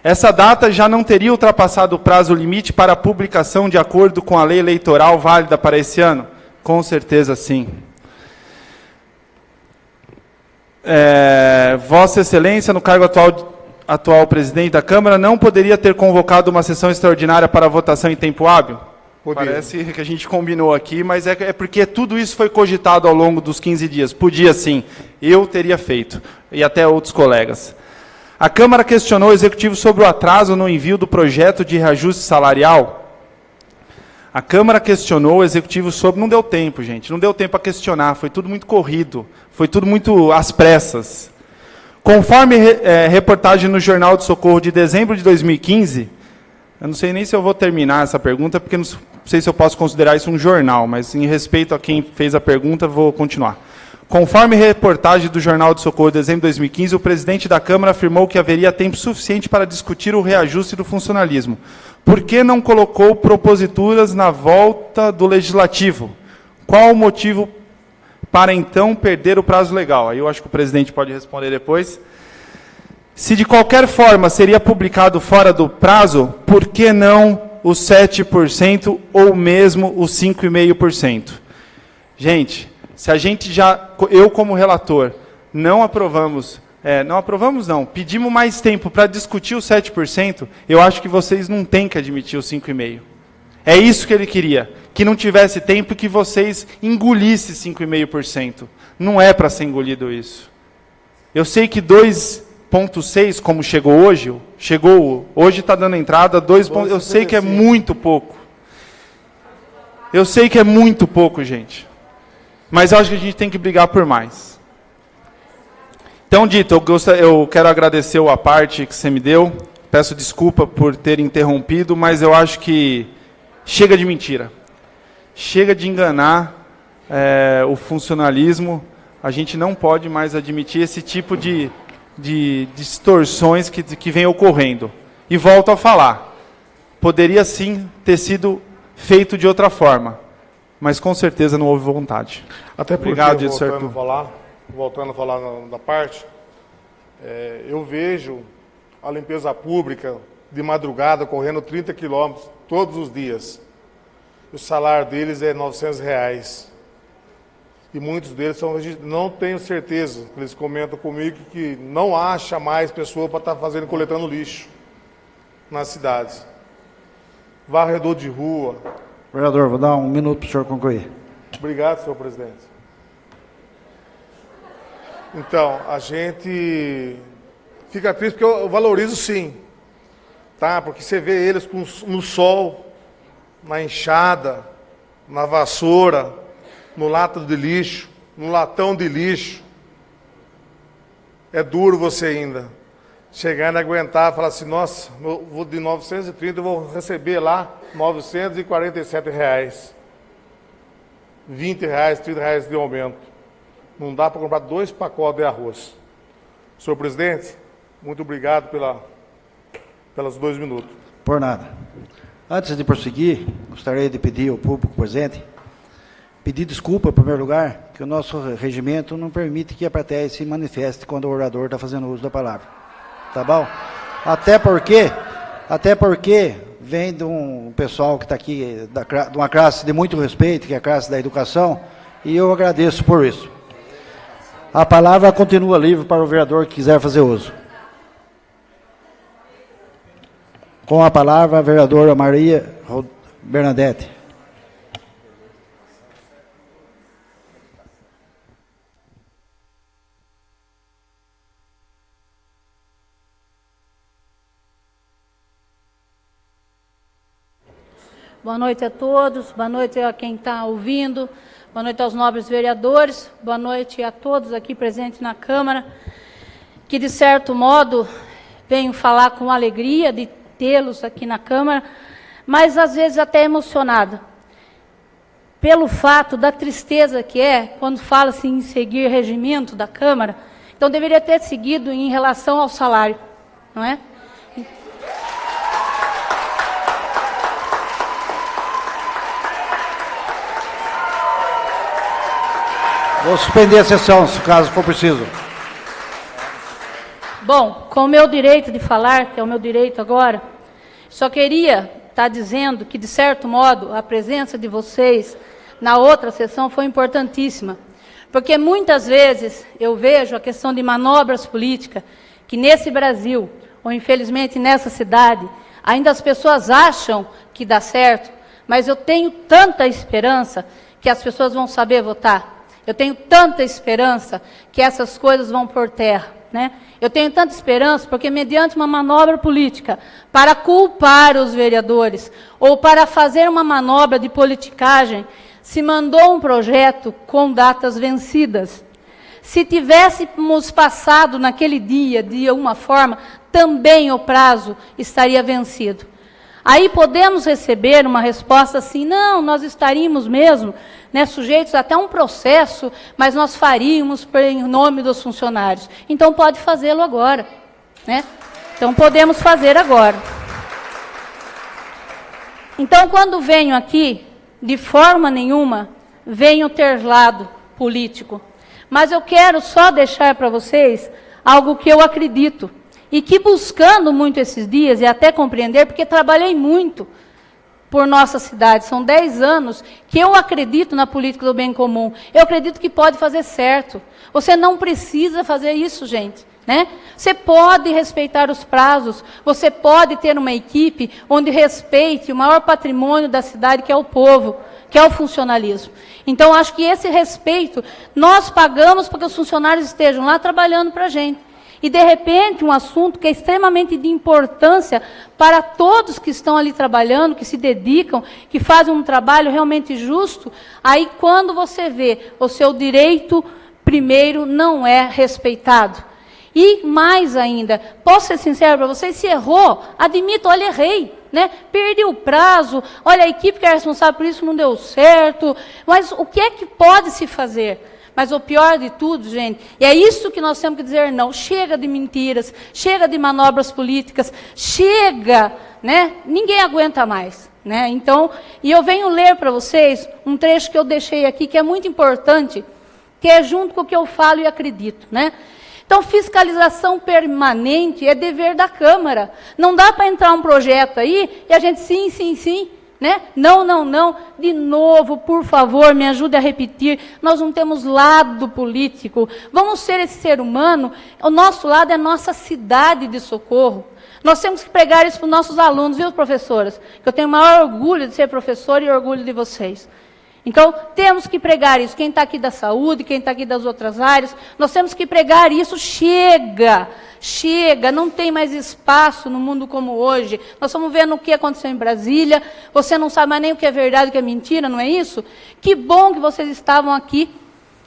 Speaker 4: Essa data já não teria ultrapassado o prazo limite para a publicação de acordo com a lei eleitoral válida para esse ano? Com certeza, sim. Vossa Excelência, no cargo atual presidente da Câmara, não poderia ter convocado uma sessão extraordinária para votação em tempo hábil?
Speaker 2: Podia.
Speaker 4: Parece que a gente combinou aqui, mas é porque tudo isso foi cogitado ao longo dos 15 dias. Podia sim, eu teria feito, e até outros colegas. A Câmara questionou o Executivo sobre o atraso no envio do projeto de reajuste salarial. A Câmara questionou o Executivo sobre... Não deu tempo, gente, não deu tempo a questionar, foi tudo muito corrido, foi tudo muito às pressas. Conforme reportagem no Jornal do Socorro de dezembro de 2015, eu não sei nem se eu vou terminar essa pergunta, porque não sei se eu posso considerar isso um jornal, mas em respeito a quem fez a pergunta, vou continuar. Conforme reportagem do Jornal do Socorro de dezembro de 2015, o presidente da Câmara afirmou que haveria tempo suficiente para discutir o reajuste do funcionalismo. Por que não colocou proposituras na volta do Legislativo? Qual o motivo para então perder o prazo legal? Aí eu acho que o presidente pode responder depois. Se de qualquer forma seria publicado fora do prazo, por que não os 7% ou mesmo os 5,5%? Gente, se a gente eu como relator, pedimos mais tempo para discutir os 7%, eu acho que vocês não têm que admitir os 5,5%. É isso que ele queria, que não tivesse tempo e que vocês engolissem 5,5%. Não é para ser engolido isso. Eu sei que 2,6, como chegou hoje está dando entrada, 2, eu sei que é muito pouco. Eu sei que é muito pouco, gente. Mas eu acho que a gente tem que brigar por mais. Então, Dito, eu quero agradecer a parte que você me deu. Peço desculpa por ter interrompido, mas eu acho que chega de mentira. Chega de enganar o funcionalismo. A gente não pode mais admitir esse tipo de distorções que vem ocorrendo. E volto a falar. Poderia sim ter sido feito de outra forma. Mas com certeza não houve vontade.
Speaker 2: Até porque,
Speaker 4: obrigado,
Speaker 2: voltando a falar da parte, eu vejo a limpeza pública de madrugada correndo 30 quilômetros todos os dias. O salário deles é R$900. E muitos deles não tenho certeza, eles comentam comigo que não acha mais pessoa para estar coletando lixo nas cidades. Varredor de rua.
Speaker 1: Vereador, vou dar 1 minuto para o senhor concluir.
Speaker 2: Obrigado, senhor presidente. Então, a gente fica triste porque eu valorizo sim, tá? Porque você vê eles no sol, na enxada, na vassoura, no lata de lixo, no latão de lixo. É duro você ainda chegar e aguentar e falar assim, nossa, eu vou de 930, eu vou receber lá R$947. R$20, R$30 de aumento. Não dá para comprar 2 pacotes de arroz. Senhor presidente, muito obrigado pelos 2 minutos.
Speaker 1: Por nada. Antes de prosseguir, gostaria de pedir ao público presente, pedir desculpa, em primeiro lugar, que o nosso regimento não permite que a plateia se manifeste quando o orador está fazendo uso da palavra. Tá bom? Até porque vem de um pessoal que está aqui, de uma classe de muito respeito, que é a classe da educação, e eu agradeço por isso. A palavra continua livre para o vereador que quiser fazer uso. Com a palavra, a vereadora Maria Bernadette.
Speaker 5: Boa noite a todos, boa noite a quem está ouvindo, boa noite aos nobres vereadores, boa noite a todos aqui presentes na Câmara, que de certo modo venho falar com alegria de tê-los aqui na Câmara, mas às vezes até emocionada, pelo fato da tristeza que é, quando fala-se em seguir regimento da Câmara, então deveria ter seguido em relação ao salário, não é?
Speaker 1: Vou suspender a sessão, se caso for preciso.
Speaker 5: Bom, com o meu direito de falar, que é o meu direito agora, só queria estar dizendo que, de certo modo, a presença de vocês na outra sessão foi importantíssima. Porque muitas vezes eu vejo a questão de manobras políticas, que nesse Brasil, ou infelizmente nessa cidade, ainda as pessoas acham que dá certo, mas eu tenho tanta esperança que as pessoas vão saber votar. Eu tenho tanta esperança que essas coisas vão por terra, né? Eu tenho tanta esperança porque, mediante uma manobra política, para culpar os vereadores, ou para fazer uma manobra de politicagem, se mandou um projeto com datas vencidas. Se tivéssemos passado naquele dia, de alguma forma, também o prazo estaria vencido. Aí podemos receber uma resposta assim, não, nós estaríamos mesmo, né, sujeitos até a um processo, mas nós faríamos em nome dos funcionários. Então pode fazê-lo agora, né? Então podemos fazer agora. Então, quando venho aqui, de forma nenhuma, venho ter lado político. Mas eu quero só deixar para vocês algo que eu acredito. E que, buscando muito esses dias, e até compreender, porque trabalhei muito por nossa cidade, são 10 anos que eu acredito na política do bem comum. Eu acredito que pode fazer certo. Você não precisa fazer isso, gente, né? Você pode respeitar os prazos, você pode ter uma equipe onde respeite o maior patrimônio da cidade, que é o povo, que é o funcionalismo. Então, acho que esse respeito, nós pagamos para que os funcionários estejam lá trabalhando para a gente. E, de repente, um assunto que é extremamente de importância para todos que estão ali trabalhando, que se dedicam, que fazem um trabalho realmente justo, aí quando você vê o seu direito, primeiro, não é respeitado. E, mais ainda, posso ser sincero para vocês, se errou, admito, olha, errei, né? Perdi o prazo, olha, a equipe que é responsável por isso não deu certo, mas o que é que pode se fazer? Mas o pior de tudo, gente, e é isso que nós temos que dizer não. Chega de mentiras, chega de manobras políticas, chega, né? Ninguém aguenta mais, né? Então, e eu venho ler para vocês um trecho que eu deixei aqui, que é muito importante, que é junto com o que eu falo e acredito, né? Então, fiscalização permanente é dever da Câmara. Não dá para entrar um projeto aí e a gente sim, sim, sim, né? Não, não, não. De novo, por favor, me ajude a repetir. Nós não temos lado político. Vamos ser esse ser humano. O nosso lado é a nossa cidade de Socorro. Nós temos que pregar isso para os nossos alunos, viu, professoras? Que eu tenho o maior orgulho de ser professora e orgulho de vocês. Então, temos que pregar isso. Quem está aqui da saúde, quem está aqui das outras áreas, nós temos que pregar isso. Chega, chega, não tem mais espaço no mundo como hoje. Nós estamos vendo o que aconteceu em Brasília, você não sabe mais nem o que é verdade e o que é mentira, não é isso? Que bom que vocês estavam aqui,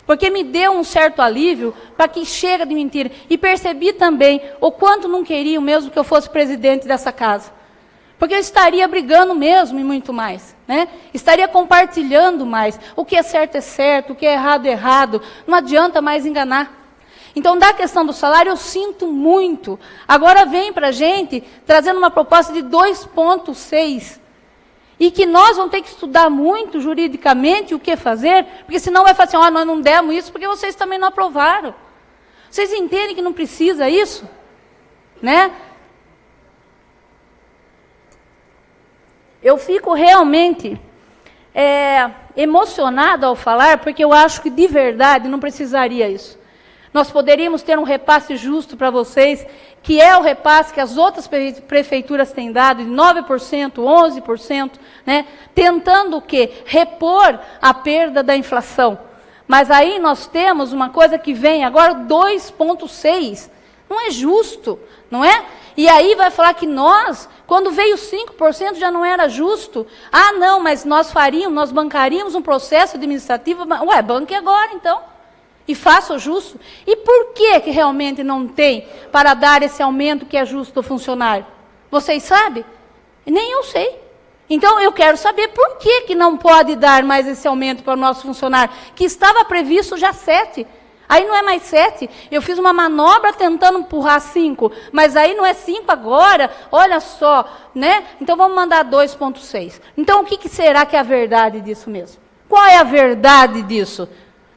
Speaker 5: porque me deu um certo alívio para que chega de mentira. E percebi também o quanto não queriam mesmo que eu fosse presidente dessa casa. Porque eu estaria brigando mesmo e muito mais, né? Estaria compartilhando mais. O que é certo, o que é errado. Não adianta mais enganar. Então, da questão do salário, eu sinto muito. Agora vem para a gente trazendo uma proposta de 2,6. E que nós vamos ter que estudar muito juridicamente o que fazer, porque senão vai falar assim, nós não demos isso porque vocês também não aprovaram. Vocês entendem que não precisa isso? Né? Eu fico realmente emocionada ao falar, porque eu acho que, de verdade, não precisaria isso. Nós poderíamos ter um repasse justo para vocês, que é o repasse que as outras prefeituras têm dado, de 9%, 11%, né? Tentando o quê? Repor a perda da inflação. Mas aí nós temos uma coisa que vem agora, 2,6%. Não é justo, não é? E aí vai falar que nós, quando veio 5%, já não era justo. Ah, não, mas nós bancaríamos um processo administrativo. Ué, banque agora, então. E faça o justo. E por que realmente não tem para dar esse aumento que é justo ao funcionário? Vocês sabem? Nem eu sei. Então, eu quero saber por que não pode dar mais esse aumento para o nosso funcionário, que estava previsto já 7. Aí não é mais 7. Eu fiz uma manobra tentando empurrar 5, mas aí não é 5 agora, olha só, né? Então, vamos mandar 2,6. Então, o que será que é a verdade disso mesmo? Qual é a verdade disso?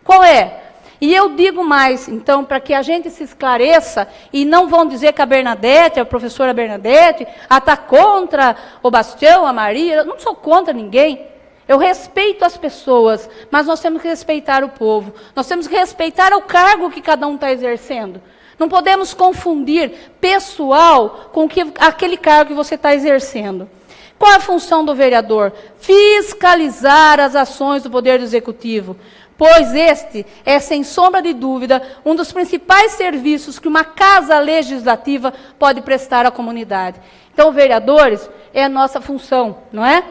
Speaker 5: Qual é? E eu digo mais, então, para que a gente se esclareça, e não vão dizer que a Bernadette, a professora Bernadette, está contra o Bastião, a Maria. Eu não sou contra ninguém. Eu respeito as pessoas, mas nós temos que respeitar o povo. Nós temos que respeitar o cargo que cada um está exercendo. Não podemos confundir pessoal com aquele cargo que você está exercendo. Qual é a função do vereador? Fiscalizar as ações do Poder Executivo. Pois este é, sem sombra de dúvida, um dos principais serviços que uma casa legislativa pode prestar à comunidade. Então, vereadores, é a nossa função, não é?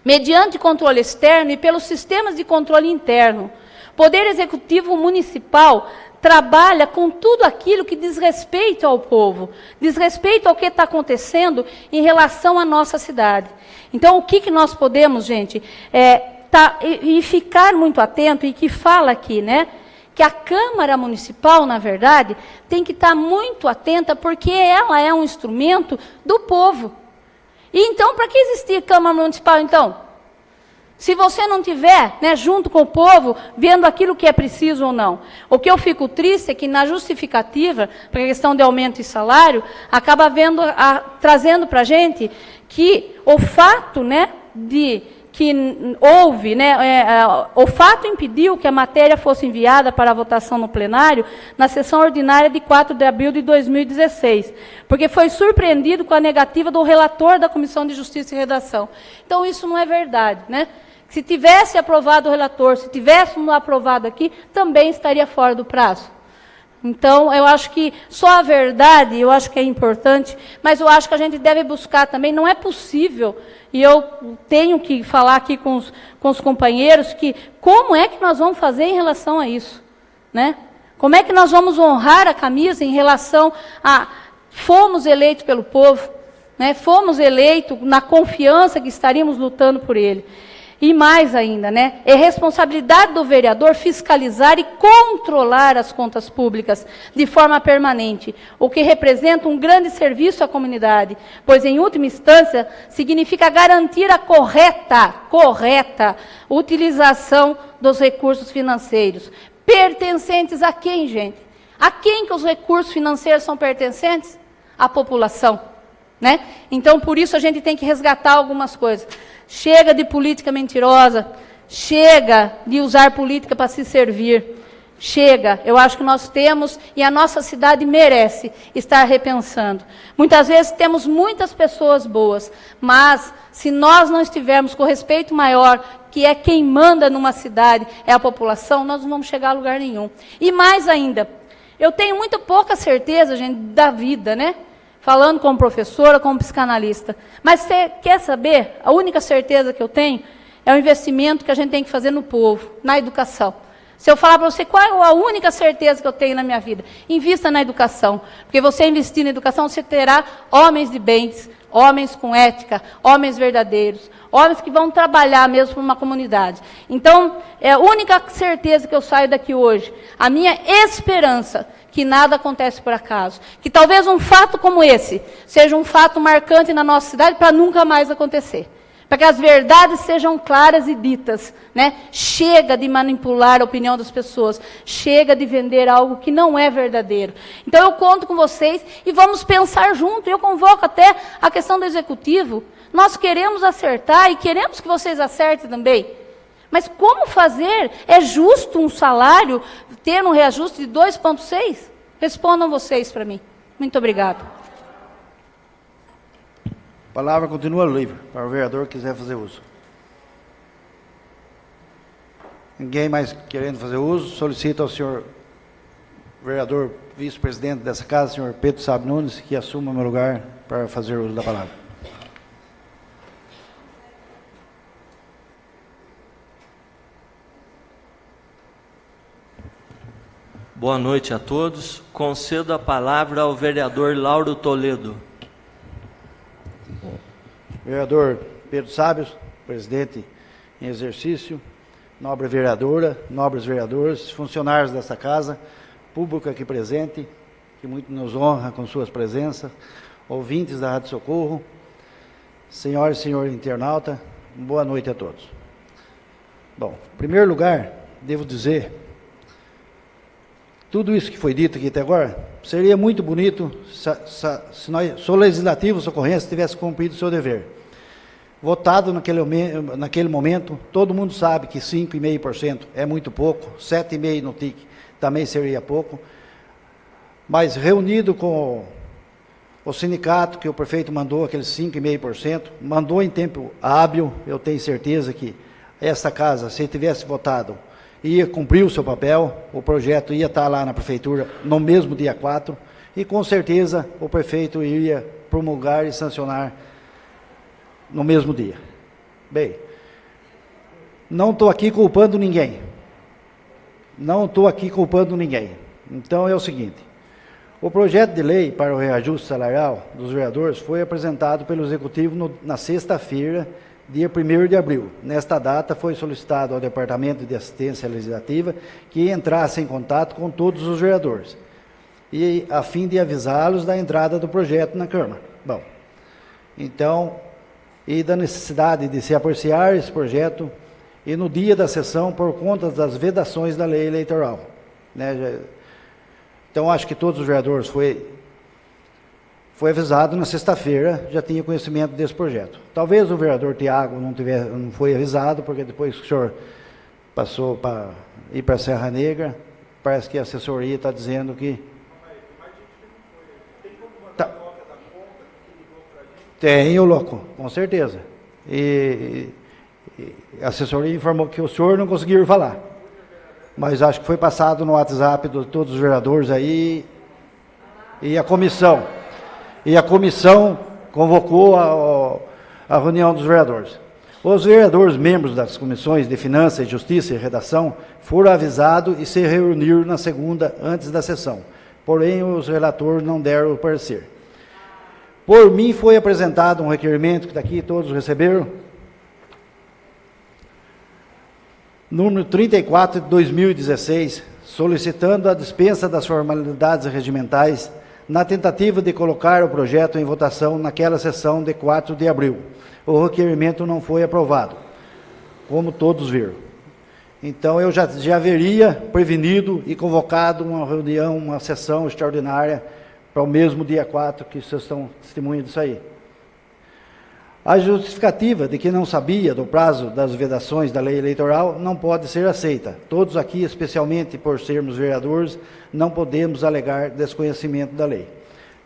Speaker 5: Mediante controle externo e pelos sistemas de controle interno, o Poder Executivo Municipal trabalha com tudo aquilo que diz respeito ao povo, diz respeito ao que está acontecendo em relação à nossa cidade. Então, o que nós podemos, gente, e ficar muito atento, e que fala aqui, né? Que a Câmara Municipal, na verdade, tem que estar muito atenta, porque ela é um instrumento do povo. E então, para que existir Câmara Municipal, então? Se você não tiver, né, junto com o povo, vendo aquilo que é preciso ou não. O que eu fico triste é que na justificativa, para a questão de aumento de salário, acaba trazendo para a gente que o fato, né, que houve, né, o fato impediu que a matéria fosse enviada para a votação no plenário na sessão ordinária de 4 de abril de 2016, porque foi surpreendido com a negativa do relator da Comissão de Justiça e Redação. Então, isso não é verdade, né? Se tivesse aprovado o relator, se tivéssemos aprovado aqui, também estaria fora do prazo. Então, eu acho que só a verdade, eu acho que é importante, mas eu acho que a gente deve buscar também, não é possível, e eu tenho que falar aqui com os companheiros, que como é que nós vamos fazer em relação a isso, né? Como é que nós vamos honrar a camisa em relação a fomos eleitos pelo povo, né? Fomos eleitos na confiança que estaríamos lutando por ele. E mais ainda, né? É responsabilidade do vereador fiscalizar e controlar as contas públicas de forma permanente, o que representa um grande serviço à comunidade, pois, em última instância, significa garantir a correta utilização dos recursos financeiros. Pertencentes a quem, gente? A quem que os recursos financeiros são pertencentes? À população, né? Então, por isso, a gente tem que resgatar algumas coisas. Chega de política mentirosa, chega de usar política para se servir, chega. Eu acho que nós temos, e a nossa cidade merece estar repensando. Muitas vezes temos muitas pessoas boas, mas se nós não estivermos com respeito maior, que é quem manda numa cidade, é a população, nós não vamos chegar a lugar nenhum. E mais ainda, eu tenho muito pouca certeza, gente, da vida, né? Falando como professora, como psicanalista. Mas você quer saber? A única certeza que eu tenho é o investimento que a gente tem que fazer no povo, na educação. Se eu falar para você qual é a única certeza que eu tenho na minha vida, invista na educação. Porque você investir na educação, você terá homens de bens, homens com ética, homens verdadeiros, homens que vão trabalhar mesmo para uma comunidade. Então, é a única certeza que eu saio daqui hoje. A minha esperança que nada acontece por acaso. Que talvez um fato como esse seja um fato marcante na nossa cidade para nunca mais acontecer. Para que as verdades sejam claras e ditas, né? Chega de manipular a opinião das pessoas. Chega de vender algo que não é verdadeiro. Então eu conto com vocês e vamos pensar junto. Eu convoco até a questão do executivo. Nós queremos acertar e queremos que vocês acertem também. Mas como fazer? É justo um salário ter um reajuste de 2,6? Respondam vocês para mim. Muito obrigado.
Speaker 1: A palavra continua livre para o vereador que quiser fazer uso. Ninguém mais querendo fazer uso, solicito ao senhor vereador vice-presidente dessa casa, senhor Pedro Sábio Nunes, que assuma o meu lugar para fazer uso da palavra.
Speaker 6: Boa noite a todos. Concedo a palavra ao vereador Lauro Toledo.
Speaker 1: vereador Pedro Sábios, presidente em exercício, nobre vereadora, nobres vereadores, funcionários desta casa, público aqui presente, que muito nos honra com suas presenças, ouvintes da Rádio Socorro, senhoras e senhores internautas, boa noite a todos. Bom, em primeiro lugar, devo dizer, tudo isso que foi dito aqui até agora, seria muito bonito se nós, o Legislativo Socorrense, tivesse cumprido o seu dever. Votado naquele momento, todo mundo sabe que 5,5% é muito pouco, 7,5% no TIC também seria pouco, mas reunido com o sindicato, que o prefeito mandou aqueles 5,5%, mandou em tempo hábil, eu tenho certeza que essa casa, se tivesse votado, ia cumprir o seu papel, o projeto ia estar lá na prefeitura no mesmo dia 4, e com certeza o prefeito iria promulgar e sancionar no mesmo dia. Bem, não estou aqui culpando ninguém. Não estou aqui culpando ninguém. Então é o seguinte, o projeto de lei para o reajuste salarial dos vereadores foi apresentado pelo Executivo na sexta-feira, dia 1º de abril. Nesta data foi solicitado ao Departamento de Assistência Legislativa que entrasse em contato com todos os vereadores, e a fim de avisá-los da entrada do projeto na Câmara. Bom, então, e da necessidade de se apreciar esse projeto, e no dia da sessão, por conta das vedações da lei eleitoral. Né? Então, acho que todos os vereadores foi avisado na sexta-feira, já tinha conhecimento desse projeto. Talvez o vereador Tiago não foi avisado, porque depois que o senhor passou para ir para a Serra Negra, parece que a assessoria está dizendo que... Tenho, louco, com certeza. E a assessoria informou que o senhor não conseguiu falar. Mas acho que foi passado no WhatsApp de todos os vereadores aí, e a comissão convocou a reunião dos vereadores. Os vereadores, membros das comissões de Finanças, Justiça e Redação, foram avisados e se reuniram na segunda, antes da sessão. Porém, os relatores não deram o parecer. Por mim, foi apresentado um requerimento, que daqui todos receberam, número 34 de 2016, solicitando a dispensa das formalidades regimentais, na tentativa de colocar o projeto em votação naquela sessão de 4 de abril. O requerimento não foi aprovado, como todos viram. Então, eu já haveria prevenido e convocado uma reunião, uma sessão extraordinária, para o mesmo dia 4, que vocês estão testemunhando disso aí. A justificativa de que não sabia do prazo das vedações da lei eleitoral não pode ser aceita. Todos aqui, especialmente por sermos vereadores, não podemos alegar desconhecimento da lei.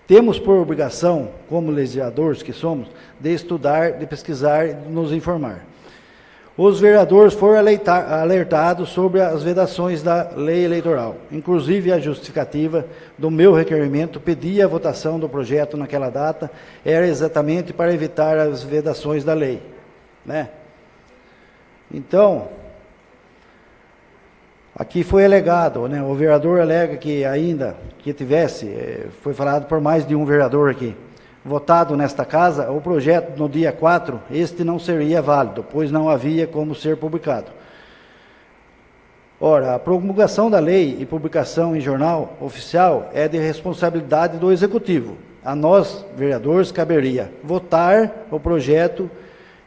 Speaker 1: Temos por obrigação, como legisladores que somos, de estudar, de pesquisar e de nos informar. Os vereadores foram alertados sobre as vedações da lei eleitoral. Inclusive, a justificativa do meu requerimento pedia a votação do projeto naquela data, era exatamente para evitar as vedações da lei. Né? Então, aqui foi alegado, né? O vereador alega que ainda que tivesse, foi falado por mais de um vereador aqui, votado nesta casa, o projeto no dia 4, este não seria válido, pois não havia como ser publicado. Ora, a promulgação da lei e publicação em jornal oficial é de responsabilidade do Executivo. A nós, vereadores, caberia votar o projeto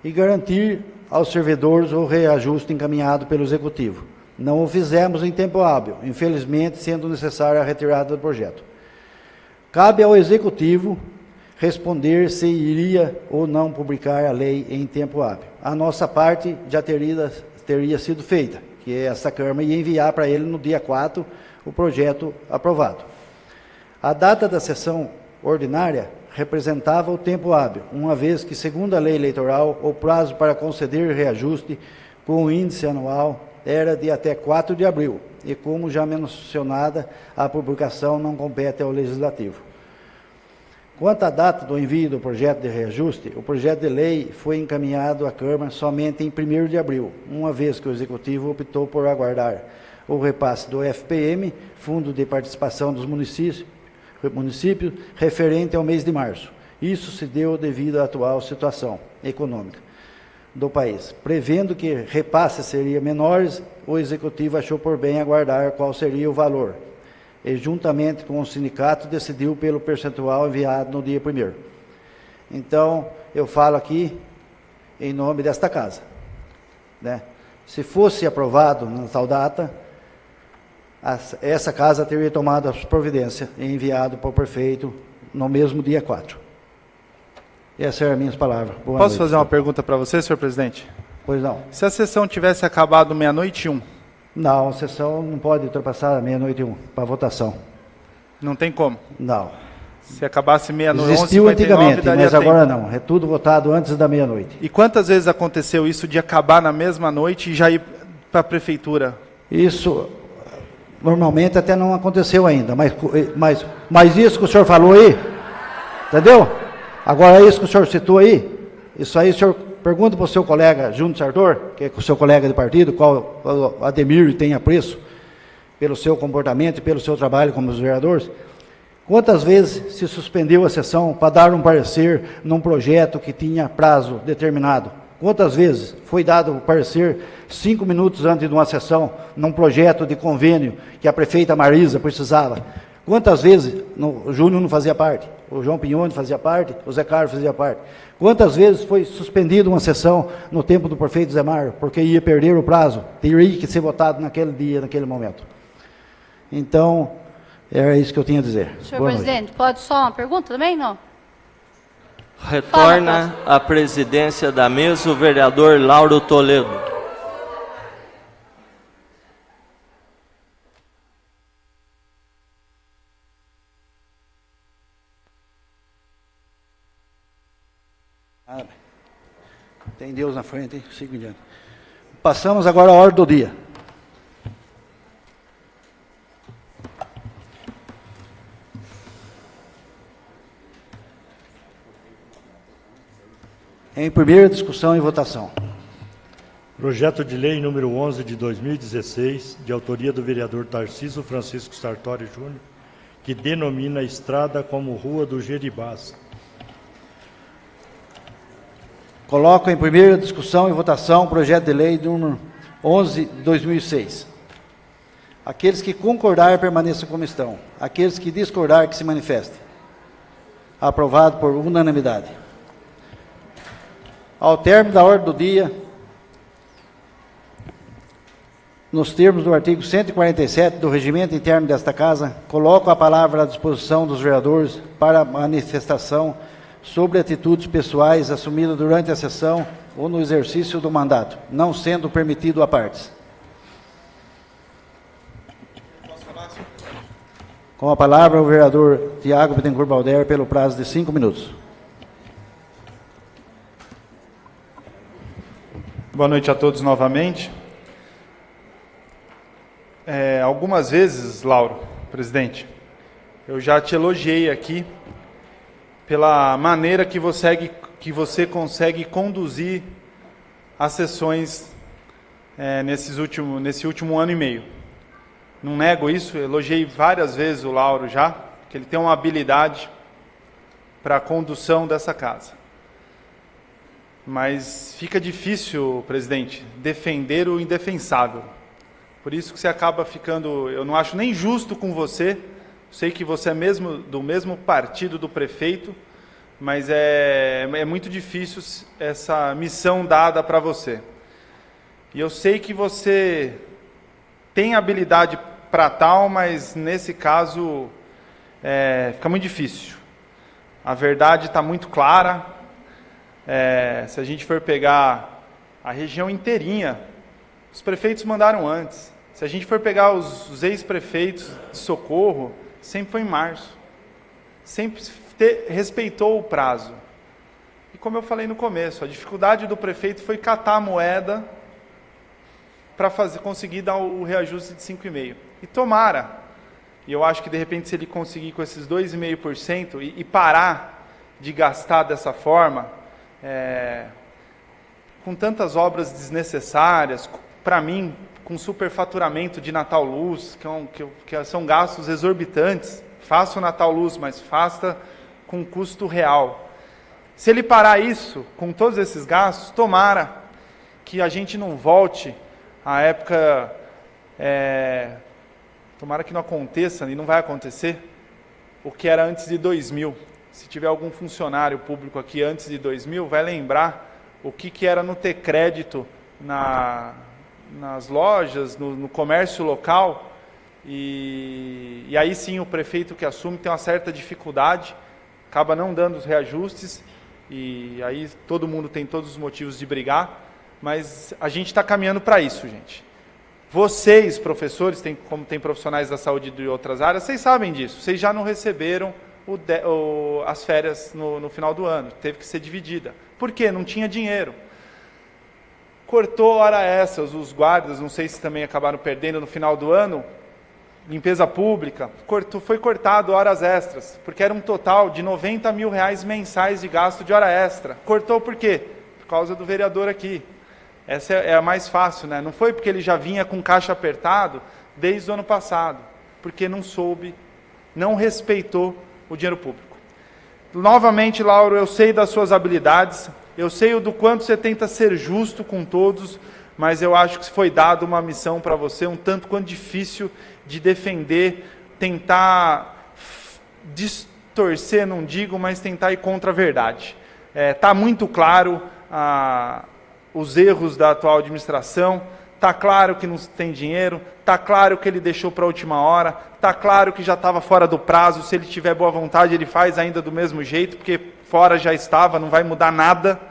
Speaker 1: e garantir aos servidores o reajuste encaminhado pelo Executivo. Não o fizemos em tempo hábil, infelizmente, sendo necessária a retirada do projeto. Cabe ao Executivo responder se iria ou não publicar a lei em tempo hábil. A nossa parte já teria sido feita, que essa Câmara ia enviar para ele no dia 4 o projeto aprovado. A data da sessão ordinária representava o tempo hábil, uma vez que, segundo a lei eleitoral, o prazo para conceder reajuste com o índice anual era de até 4 de abril, e como já mencionada, a publicação não compete ao Legislativo. Quanto à data do envio do projeto de reajuste, o projeto de lei foi encaminhado à Câmara somente em 1º de abril, uma vez que o Executivo optou por aguardar o repasse do FPM, Fundo de Participação dos Municípios, referente ao mês de março. Isso se deu devido à atual situação econômica do país. Prevendo que repasses seriam menores, o Executivo achou por bem aguardar qual seria o valor. E, juntamente com o sindicato, decidiu pelo percentual enviado no dia 1º. Então, eu falo aqui em nome desta casa, né? Se fosse aprovado na tal data, essa casa teria tomado a providência e enviado para o prefeito no mesmo dia 4. Essas eram as minhas palavras. Boa
Speaker 4: Posso
Speaker 1: noite.
Speaker 4: fazer uma pergunta para você, senhor presidente?
Speaker 1: Pois não.
Speaker 4: Se a sessão tivesse acabado 12h01,
Speaker 1: Não, a sessão não pode ultrapassar a 12h01 para votação.
Speaker 4: não tem como.
Speaker 1: Não.
Speaker 4: Se acabasse 11h59,
Speaker 1: Existiu antigamente,
Speaker 4: daria
Speaker 1: mas
Speaker 4: tempo.
Speaker 1: agora não. É tudo votado antes da meia-noite.
Speaker 4: E quantas vezes aconteceu isso de acabar na mesma noite e já ir para a prefeitura?
Speaker 1: Isso, normalmente, até não aconteceu ainda. Mas isso que o senhor falou aí, entendeu? Agora, isso que o senhor citou aí, isso aí o senhor pergunta para o seu colega Júnior Sartor, que é o seu colega de partido, qual o Ademir tem apreço pelo seu comportamento e pelo seu trabalho como vereadores. Quantas vezes se suspendeu a sessão para dar um parecer num projeto que tinha prazo determinado? Quantas vezes foi dado o parecer 5 minutos antes de uma sessão num projeto de convênio que a prefeita Marisa precisava? Quantas vezes o Júnior não fazia parte? O João Pinhoni fazia parte? O Zé Carlos fazia parte? Quantas vezes foi suspendida uma sessão no tempo do prefeito Zé Mário, porque ia perder o prazo, teria que ser votado naquele dia, naquele momento? Então, era isso que eu tinha a dizer.
Speaker 5: Senhor
Speaker 1: Boa
Speaker 5: presidente,
Speaker 1: noite.
Speaker 5: pode só uma pergunta também? Não?
Speaker 6: Retorna à presidência da mesa o vereador Lauro Toledo.
Speaker 1: Tem Deus na frente, hein? Siga adiante. Passamos agora à ordem do dia. Em primeira discussão e votação.
Speaker 3: Projeto de lei número 11 de 2016, de autoria do vereador Tarcísio Francisco Sartori Júnior, que denomina a estrada como Rua do Geribás.
Speaker 1: Coloco em primeira discussão e votação o projeto de lei número 11 de 2006. Aqueles que concordar permaneçam como estão. Aqueles que discordar que se manifestem. Aprovado por unanimidade. Ao término da ordem do dia, nos termos do artigo 147 do regimento interno desta Casa, coloco a palavra à disposição dos vereadores para manifestação sobre atitudes pessoais assumidas durante a sessão ou no exercício do mandato, não sendo permitido a partes. Com a palavra o vereador Tiago Bittencourt Balder pelo prazo de 5 minutos.
Speaker 4: Boa noite a todos novamente. Algumas vezes, Lauro, presidente, eu já te elogiei aqui pela maneira que você consegue conduzir as sessões nesse último ano e meio. Não nego isso, elogiei várias vezes o Lauro já, que ele tem uma habilidade para a condução dessa casa. Mas fica difícil, presidente, defender o indefensável. Por isso que você acaba ficando... Eu não acho nem justo com você. Sei que você é do mesmo partido do prefeito, mas é muito difícil essa missão dada para você. E eu sei que você tem habilidade para tal, mas nesse caso fica muito difícil. A verdade está muito clara. Se a gente for pegar a região inteirinha, os prefeitos mandaram antes. Se a gente for pegar os ex-prefeitos de Socorro, sempre foi em março. Sempre respeitou o prazo. E como eu falei no começo, a dificuldade do prefeito foi catar a moeda para conseguir dar o reajuste de 5,5%. E tomara, e eu acho que de repente se ele conseguir com esses 2,5% e parar de gastar dessa forma, com tantas obras desnecessárias, para mim, com superfaturamento de Natal Luz, que são gastos exorbitantes. Faça o Natal Luz, mas faça com custo real. Se ele parar isso, com todos esses gastos, tomara que a gente não volte à época, tomara que não aconteça, e não vai acontecer, o que era antes de 2000. Se tiver algum funcionário público aqui antes de 2000, vai lembrar o que era não ter crédito nas lojas, no comércio local, e aí sim o prefeito que assume tem uma certa dificuldade, acaba não dando os reajustes, e aí todo mundo tem todos os motivos de brigar, mas a gente está caminhando para isso, gente. Vocês, professores, como tem profissionais da saúde de outras áreas, vocês sabem disso, vocês já não receberam as férias no final do ano, teve que ser dividida. Por quê? Não tinha dinheiro. Cortou hora extra, os guardas, não sei se também acabaram perdendo no final do ano, limpeza pública, foi cortado horas extras, porque era um total de R$90 mil mensais de gasto de hora extra. Cortou por quê? Por causa do vereador aqui. Essa é a mais fácil, né? Não foi porque ele já vinha com caixa apertado desde o ano passado, porque não soube, não respeitou o dinheiro público. Novamente, Lauro, eu sei das suas habilidades, eu sei do quanto você tenta ser justo com todos, mas eu acho que foi dada uma missão para você um tanto quanto difícil de defender, tentar distorcer, não digo, mas tentar ir contra a verdade. Está muito claro os erros da atual administração, está claro que não tem dinheiro, está claro que ele deixou para a última hora, está claro que já estava fora do prazo, se ele tiver boa vontade ele faz ainda do mesmo jeito, porque fora já estava, não vai mudar nada,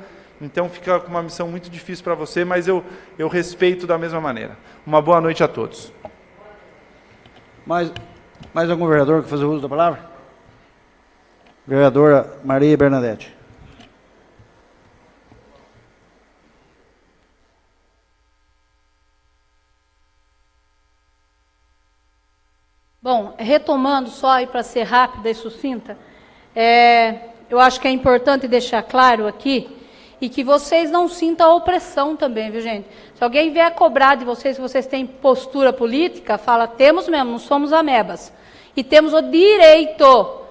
Speaker 4: então fica com uma missão muito difícil para você, mas eu respeito da mesma maneira. Uma boa noite a todos.
Speaker 1: Mais algum vereador que fazer uso da palavra? Vereadora Maria Bernadette.
Speaker 5: Bom, retomando só para ser rápida e sucinta, eu acho que é importante deixar claro aqui, e que vocês não sintam a opressão também, viu, gente? Se alguém vier cobrar de vocês, se vocês têm postura política, fala, temos mesmo, não somos amebas. E temos o direito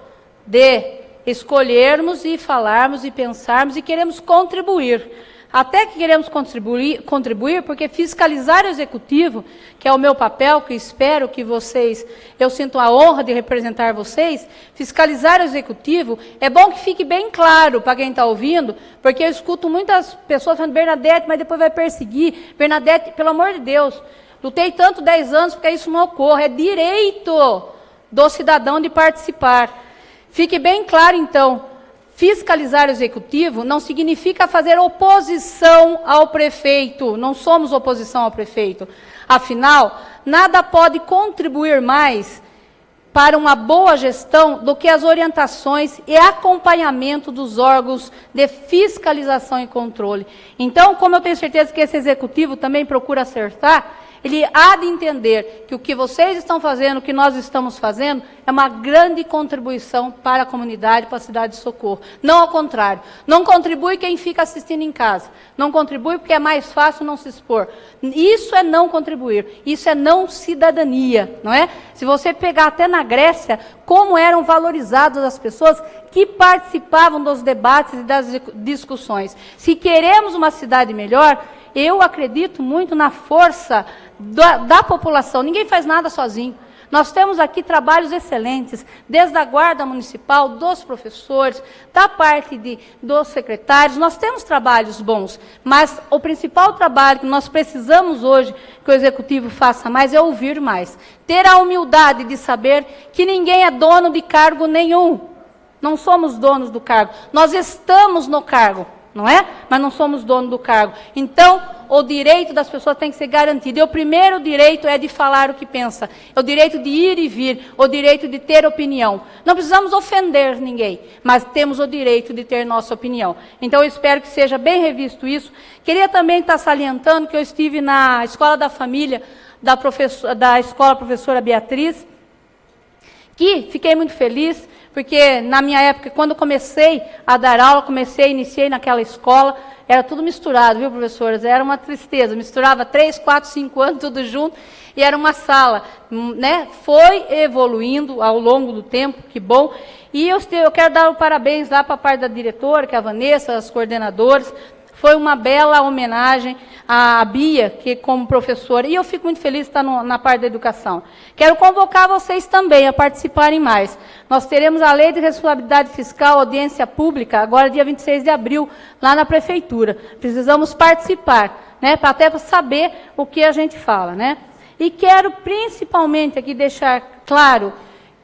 Speaker 5: de escolhermos e falarmos e pensarmos e queremos contribuir. Até que queremos contribuir, porque fiscalizar o executivo, que é o meu papel, que espero que vocês, eu sinto a honra de representar vocês, fiscalizar o executivo, é bom que fique bem claro para quem está ouvindo, porque eu escuto muitas pessoas falando, Bernadette, mas depois vai perseguir. Bernadette, pelo amor de Deus, lutei tanto 10 anos porque isso não ocorra, é direito do cidadão de participar. Fique bem claro, então, fiscalizar o executivo não significa fazer oposição ao prefeito, não somos oposição ao prefeito. Afinal, nada pode contribuir mais para uma boa gestão do que as orientações e acompanhamento dos órgãos de fiscalização e controle. Então, como eu tenho certeza que esse executivo também procura acertar, ele há de entender que o que vocês estão fazendo, o que nós estamos fazendo, é uma grande contribuição para a comunidade, para a cidade de Socorro. Não ao contrário. Não contribui quem fica assistindo em casa. Não contribui porque é mais fácil não se expor. Isso é não contribuir. Isso é não cidadania, não é? Se você pegar até na Grécia, como eram valorizadas as pessoas que participavam dos debates e das discussões. Se queremos uma cidade melhor, eu acredito muito na força da população. Ninguém faz nada sozinho. Nós temos aqui trabalhos excelentes, desde a guarda municipal, dos professores, da parte dos secretários. Nós temos trabalhos bons, mas o principal trabalho que nós precisamos hoje que o executivo faça mais é ouvir mais. Ter a humildade de saber que ninguém é dono de cargo nenhum. Não somos donos do cargo. Nós estamos no cargo, não é? Mas não somos donos do cargo. Então, o direito das pessoas tem que ser garantido. E o primeiro direito é de falar o que pensa. É o direito de ir e vir, o direito de ter opinião. Não precisamos ofender ninguém, mas temos o direito de ter nossa opinião. Então, eu espero que seja bem revisto isso. Queria também estar salientando que eu estive na Escola da Família da Escola Professora Beatriz, que fiquei muito feliz, porque na minha época, quando eu comecei a dar aula, iniciei naquela escola, era tudo misturado, viu, professoras? Era uma tristeza, misturava 3, 4, 5 anos, tudo junto, e era uma sala, né? Foi evoluindo ao longo do tempo, que bom. E eu quero dar um parabéns lá para a parte da diretora, que é a Vanessa, as coordenadoras. Foi uma bela homenagem à Bia, que como professora, e eu fico muito feliz de estar na parte da educação. Quero convocar vocês também a participarem mais. Nós teremos a Lei de Responsabilidade Fiscal, audiência pública, agora dia 26 de abril, lá na Prefeitura. Precisamos participar, né, até para saber o que a gente fala, né? E quero principalmente aqui deixar claro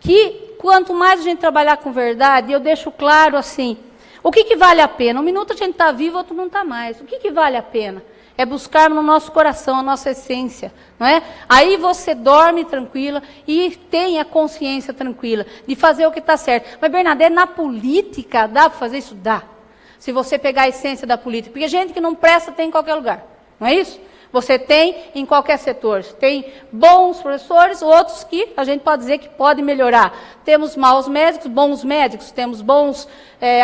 Speaker 5: que quanto mais a gente trabalhar com verdade, eu deixo claro assim, o que vale a pena? Um minuto a gente está vivo, outro não está mais. O que vale a pena? É buscar no nosso coração, a nossa essência, não é? Aí você dorme tranquila e tem a consciência tranquila de fazer o que está certo. Mas, Bernadette, na política dá para fazer isso? Dá. Se você pegar a essência da política. Porque gente que não presta tem em qualquer lugar, não é isso? Você tem em qualquer setor. Tem bons professores, outros que a gente pode dizer que podem melhorar. Temos maus médicos, bons médicos, temos bons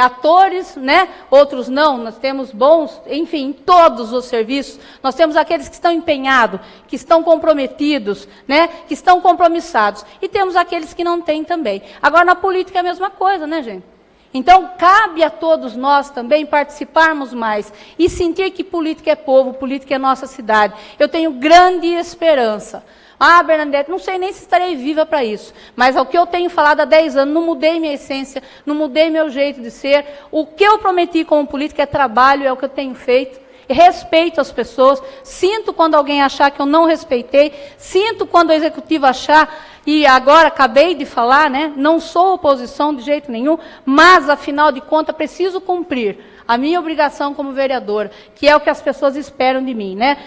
Speaker 5: atores, né? Outros não, nós temos bons, enfim, em todos os serviços. Nós temos aqueles que estão empenhados, que estão comprometidos, né? Que estão compromissados. E temos aqueles que não têm também. Agora, na política é a mesma coisa, né, gente? Então, cabe a todos nós também participarmos mais e sentir que política é povo, política é nossa cidade. Eu tenho grande esperança. Ah, Bernadette, não sei nem se estarei viva para isso, mas é o que eu tenho falado há 10 anos, não mudei minha essência, não mudei meu jeito de ser. O que eu prometi como política é trabalho, é o que eu tenho feito. Respeito as pessoas, sinto quando alguém achar que eu não respeitei, sinto quando o executivo achar, e agora acabei de falar, né, não sou oposição de jeito nenhum, mas, afinal de contas, preciso cumprir a minha obrigação como vereadora, que é o que as pessoas esperam de mim, né?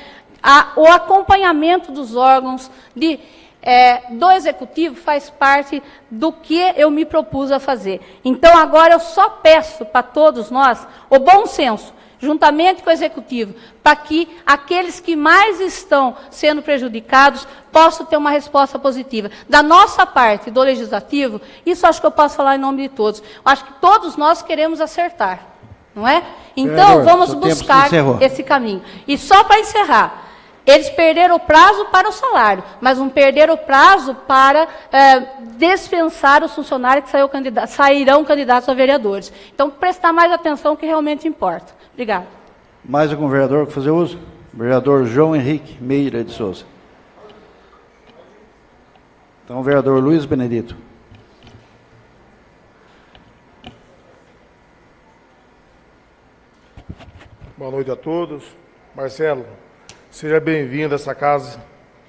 Speaker 5: O acompanhamento dos órgãos do executivo faz parte do que eu me propus a fazer. Então, agora eu só peço para todos nós o bom senso, juntamente com o executivo, para que aqueles que mais estão sendo prejudicados possam ter uma resposta positiva. Da nossa parte, do legislativo, isso acho que eu posso falar em nome de todos. Acho que todos nós queremos acertar, não é? Então, vamos buscar esse caminho. E só para encerrar, eles perderam o prazo para o salário, mas não perderam o prazo para dispensar os funcionários que sairão candidatos a vereadores. Então, prestar mais atenção que realmente importa. Obrigado.
Speaker 1: Mais algum vereador que fazer uso? Vereador João Henrique Meira de Souza. Então, vereador Luiz Benedito.
Speaker 2: Boa noite a todos. Marcelo, seja bem-vindo a essa casa.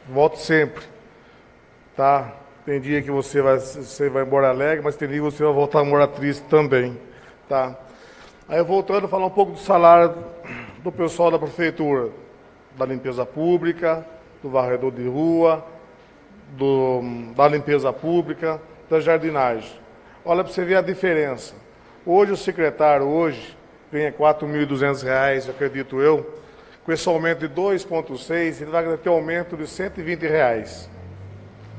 Speaker 2: Volte sempre. Tá? Tem dia que você vai embora alegre, mas tem dia que você vai voltar embora triste também. Tá? Aí, voltando a falar um pouco do salário do pessoal da prefeitura, da limpeza pública, do varredor de rua, da limpeza pública, da jardinagem. Olha para você ver a diferença. Hoje o secretário ganha R$ 4.200, acredito eu. Com esse aumento de 2,6, ele vai ter um aumento de R$ 120. R$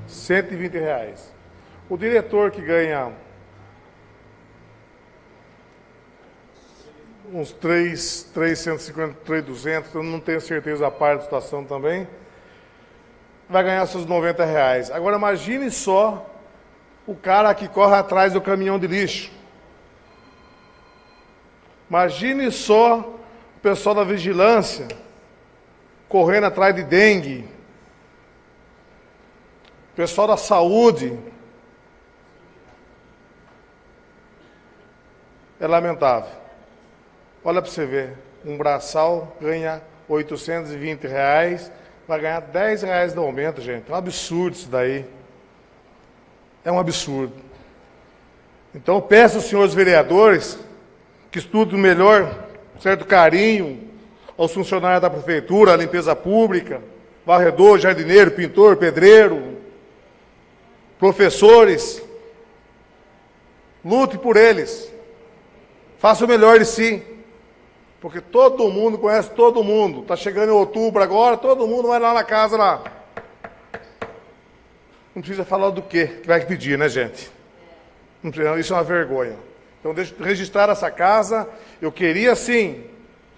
Speaker 2: 120. O diretor que ganha uns 350, 3.200, eu não tenho certeza a parte da situação também, vai ganhar seus R$ 90. Agora imagine só o cara que corre atrás do caminhão de lixo. Imagine só o pessoal da vigilância correndo atrás de dengue. O pessoal da saúde. É lamentável. Olha para você ver, um braçal ganha R$ 820, vai ganhar R$ 10 de aumento, gente. É um absurdo isso daí. É um absurdo. Então, eu peço aos senhores vereadores que estudem melhor, certo carinho, aos funcionários da prefeitura, a limpeza pública, varredor, jardineiro, pintor, pedreiro, professores. Lute por eles. Faça o melhor de si. Porque todo mundo conhece todo mundo. Está chegando em outubro agora, todo mundo vai lá na casa lá. não precisa falar do que vai pedir, né, gente? Não precisa, isso é uma vergonha. Então, deixa eu registrar essa casa. Eu queria, sim,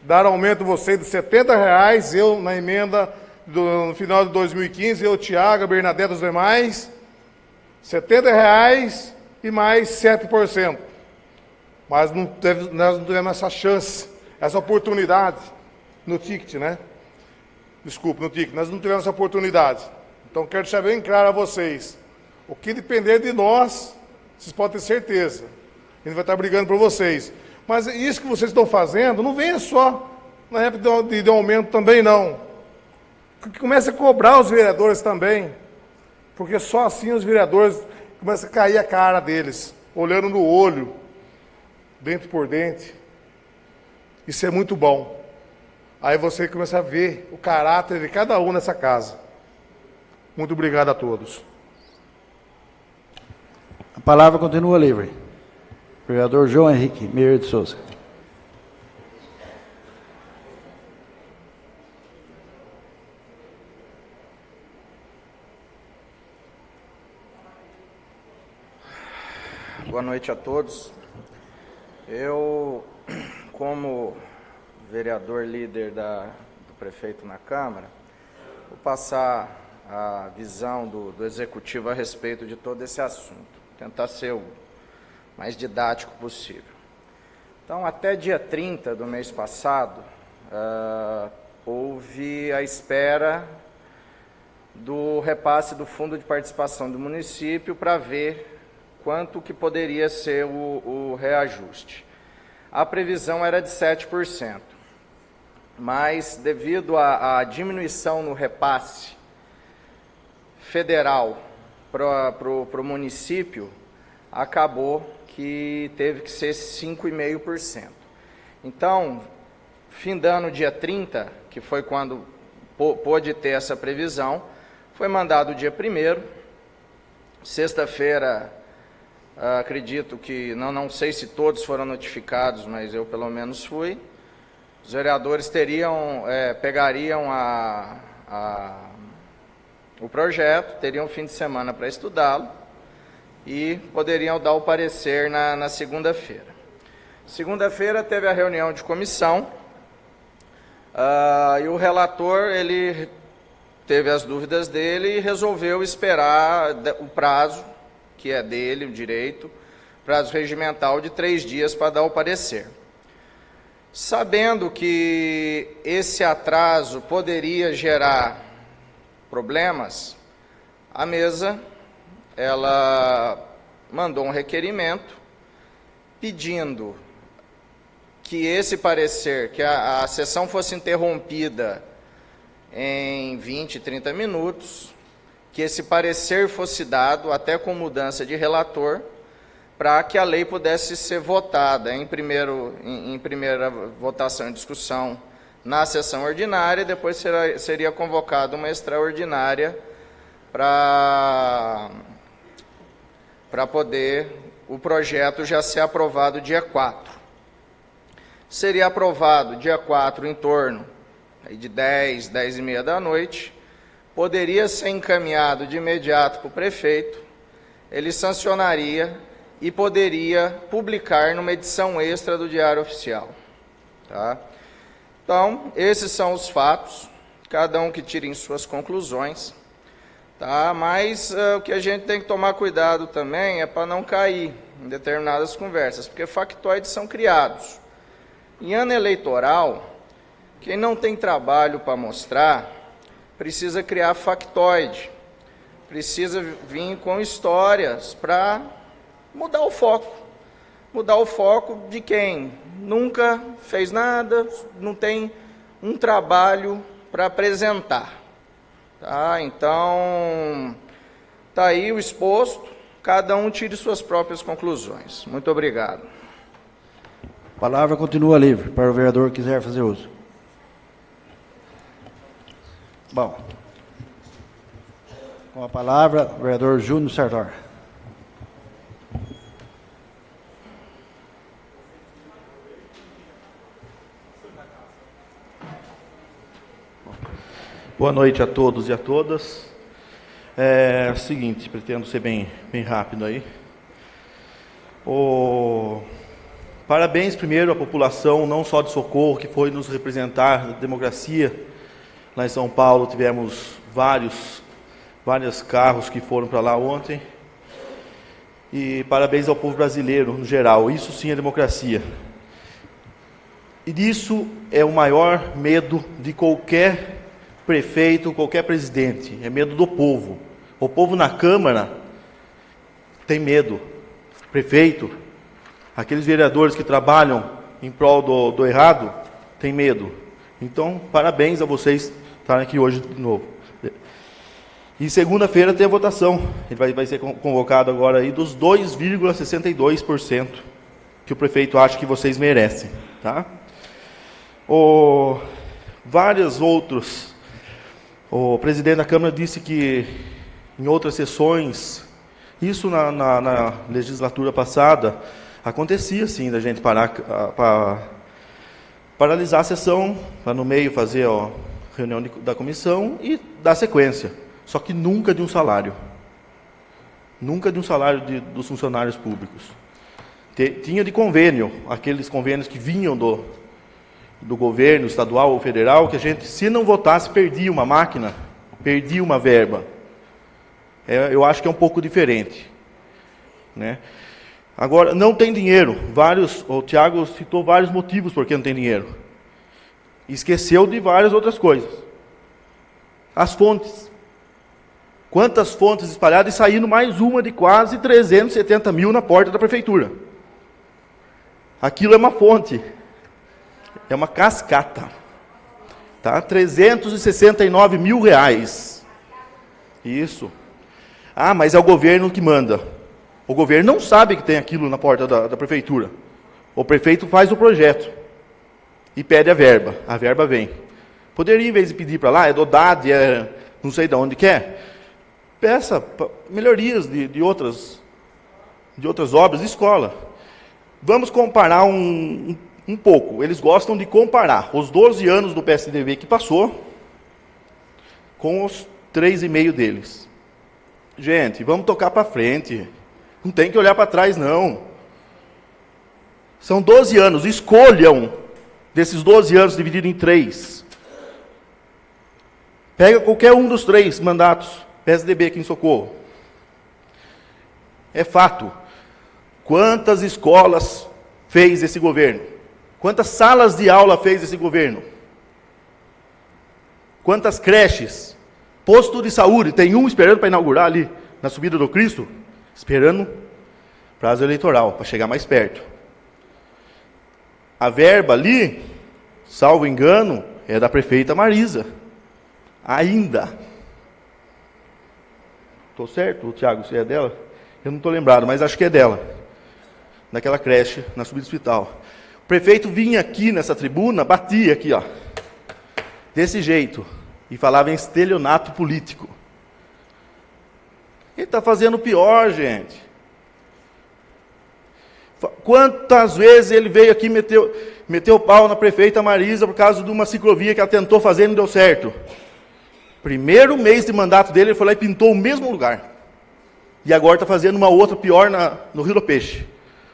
Speaker 2: dar aumento a vocês de R$70, eu, na emenda, no final de 2015, eu, Tiago, a Bernadette, os demais, R$70 e mais 7%. Mas nós não tivemos essa chance, essa oportunidade no ticket, né? Desculpe, no ticket. Nós não tivemos essa oportunidade. Então, quero deixar bem claro a vocês. O que depender de nós, vocês podem ter certeza. A gente vai estar brigando por vocês. Mas isso que vocês estão fazendo, não venha só na época de aumento também, não. Comece a cobrar os vereadores também. Porque só assim os vereadores começam a cair a cara deles, olhando no olho, dente por dente. Isso é muito bom. Aí você começa a ver o caráter de cada um nessa casa. Muito obrigado a todos.
Speaker 1: A palavra continua livre. Vereador João Henrique Meira de Souza.
Speaker 7: Boa noite a todos. Eu, como vereador líder do prefeito na Câmara, vou passar a visão do Executivo a respeito de todo esse assunto. Tentar ser o mais didático possível. Então, até dia 30 do mês passado, houve a espera do repasse do Fundo de Participação do município para ver quanto que poderia ser o reajuste. A previsão era de 7%, mas devido à diminuição no repasse federal para o município, acabou que teve que ser 5,5%. Então, findando dia 30, que foi quando pôde ter essa previsão, foi mandado o dia 1º, sexta-feira, acredito que, não sei se todos foram notificados, mas eu pelo menos fui. Os vereadores pegariam o projeto, teriam um fim de semana para estudá-lo e poderiam dar o parecer na segunda-feira. Segunda-feira teve a reunião de comissão e o relator ele teve as dúvidas dele e resolveu esperar o prazo, que é dele, o direito, prazo regimental de 3 dias para dar o parecer. Sabendo que esse atraso poderia gerar problemas, a mesa, ela mandou um requerimento pedindo que esse parecer, que a sessão fosse interrompida em 20, 30 minutos, que esse parecer fosse dado, até com mudança de relator, para que a lei pudesse ser votada em primeira votação e discussão na sessão ordinária, e depois seria convocada uma extraordinária para poder o projeto já ser aprovado dia 4. Seria aprovado dia 4 em torno de 10, 10h30 da noite, poderia ser encaminhado de imediato para o prefeito, ele sancionaria e poderia publicar numa edição extra do Diário Oficial. Tá? Então, esses são os fatos, cada um que tire suas conclusões. Tá? Mas o que a gente tem que tomar cuidado também é para não cair em determinadas conversas, porque factoides são criados. Em ano eleitoral, quem não tem trabalho para mostrar, precisa criar factoide, precisa vir com histórias para mudar o foco. Mudar o foco de quem nunca fez nada, não tem um trabalho para apresentar. Tá? Então, está aí o exposto, cada um tire suas próprias conclusões. Muito obrigado.
Speaker 1: A palavra continua livre para o vereador que quiser fazer uso. Bom, com a palavra, o vereador Júnior Sartor.
Speaker 8: Boa noite a todos e a todas. É o seguinte, pretendo ser bem rápido aí. Parabéns primeiro à população, não só de Socorro, que foi nos representar na democracia. Lá em São Paulo tivemos vários carros que foram para lá ontem. E parabéns ao povo brasileiro, no geral. Isso sim é democracia. E isso é o maior medo de qualquer prefeito, qualquer presidente. É medo do povo. O povo na Câmara tem medo. Prefeito, aqueles vereadores que trabalham em prol do errado, tem medo. Então, parabéns a vocês estarem aqui hoje de novo. E segunda-feira tem a votação. Ele vai ser convocado agora aí dos 2,62% que o prefeito acha que vocês merecem. Tá? Vários outros. O presidente da Câmara disse que em outras sessões, isso na legislatura passada, acontecia sim, da gente paralisar a sessão, para no meio fazer a reunião da comissão e dar sequência. Só que nunca de um salário. Nunca de um salário dos funcionários públicos. Tinha de convênio, aqueles convênios que vinham do governo estadual ou federal, que a gente, se não votasse, perdia uma máquina, perdia uma verba. Eu acho que é um pouco diferente. Né? Agora, não tem dinheiro. O Tiago citou vários motivos por que não tem dinheiro. Esqueceu de várias outras coisas. As fontes. Quantas fontes espalhadas e saindo mais uma de quase 370 mil na porta da prefeitura. Aquilo é uma fonte. É uma cascata. Tá? 369 mil reais. Isso. Ah, mas é o governo que manda. O governo não sabe que tem aquilo na porta da prefeitura. O prefeito faz o projeto e pede a verba. A verba vem. Poderia, em vez de pedir para lá, é do DAD, não sei de onde que é, peça melhorias de outras obras de escola. Vamos comparar um pouco. Eles gostam de comparar os 12 anos do PSDB que passou com os 3,5 deles. Gente, vamos tocar para frente. Não tem que olhar para trás, não. São 12 anos. Escolham desses 12 anos dividido em 3. Pega qualquer um dos 3 mandatos. PSDB aqui em Socorro. É fato. Quantas escolas fez esse governo? Quantas salas de aula fez esse governo? Quantas creches? Posto de saúde, tem um esperando para inaugurar ali, na subida do Cristo, esperando prazo eleitoral, para chegar mais perto. A verba ali, salvo engano, é da prefeita Marisa. Ainda. Estou certo, Tiago, se é dela? Eu não estou lembrado, mas acho que é dela. Naquela creche, na subida do hospital. O prefeito vinha aqui nessa tribuna, batia aqui, ó, desse jeito, e falava em estelionato político. Ele está fazendo pior, gente. Quantas vezes ele veio aqui e meteu o pau na prefeita Marisa por causa de uma ciclovia que ela tentou fazer e não deu certo. Primeiro mês de mandato dele, ele foi lá e pintou o mesmo lugar. E agora está fazendo uma outra pior no Rio do Peixe,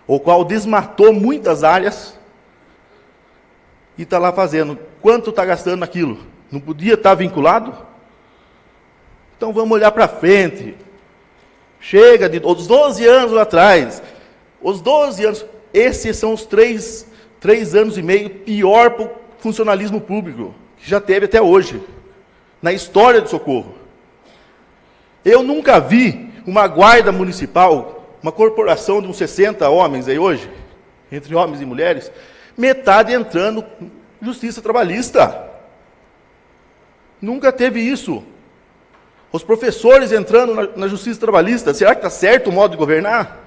Speaker 8: o qual desmatou muitas áreas e está lá fazendo. Quanto está gastando naquilo? Não podia estar vinculado? Então vamos olhar para frente. Chega os 12 anos lá atrás. Os 12 anos, esses são os 3 anos e meio pior para o funcionalismo público que já teve até hoje, na história de Socorro. Eu nunca vi uma guarda municipal, uma corporação de uns 60 homens aí hoje, entre homens e mulheres, metade entrando em justiça trabalhista. Nunca teve isso. Os professores entrando na justiça trabalhista, será que está certo o modo de governar?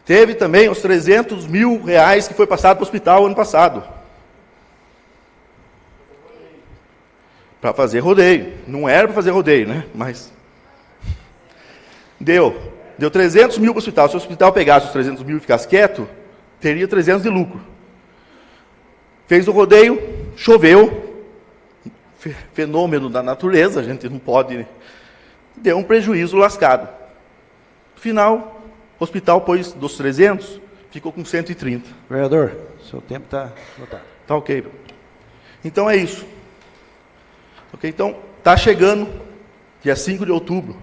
Speaker 8: Teve também os 300 mil reais que foi passado para o hospital ano passado. Para fazer rodeio. Não era para fazer rodeio, né? Mas deu 300 mil para o hospital. Se o hospital pegasse os 300 mil e ficasse quieto, teria 300 de lucro. Fez o rodeio, choveu, fenômeno da natureza, a gente não pode... Deu um prejuízo lascado. Final, o hospital pôs dos 300, ficou com 130.
Speaker 1: Vereador, seu tempo está esgotado.
Speaker 8: Tá ok. Então é isso. Ok, então, está chegando, dia 5 de outubro.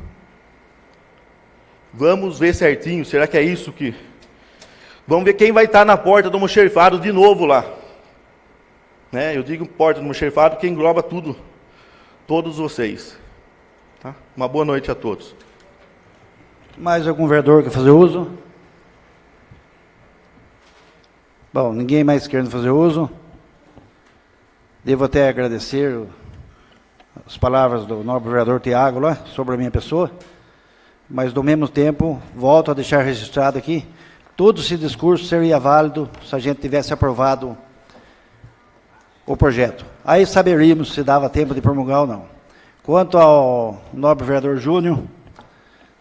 Speaker 8: Vamos ver certinho, será que é isso que... Vamos ver quem vai estar na porta do almoxerifado de novo lá. Né? Eu digo porta do almoxerifado que engloba tudo, todos vocês. Tá? Uma boa noite a todos.
Speaker 1: Mais algum vereador quer fazer uso? Bom, ninguém mais querendo fazer uso. Devo até agradecer as palavras do nobre vereador Tiago lá, sobre a minha pessoa, mas, do mesmo tempo, volto a deixar registrado aqui, todo esse discurso seria válido se a gente tivesse aprovado o projeto. Aí saberíamos se dava tempo de promulgar ou não. Quanto ao nobre vereador Júnior,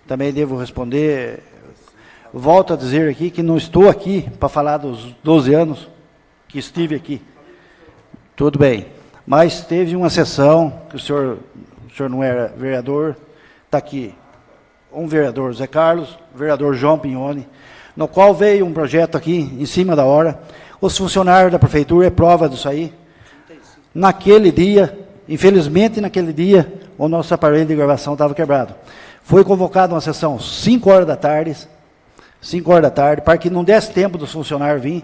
Speaker 1: também devo responder, volto a dizer aqui que não estou aqui para falar dos 12 anos que estive aqui. Tudo bem. Mas teve uma sessão, que o senhor não era vereador, está aqui um vereador, Zé Carlos, vereador João Pignoni, no qual veio um projeto aqui, em cima da hora. Os funcionários da prefeitura é prova disso aí. Naquele dia, infelizmente naquele dia, o nosso aparelho de gravação estava quebrado. Foi convocada uma sessão 5 horas da tarde, para que não desse tempo dos funcionários vir.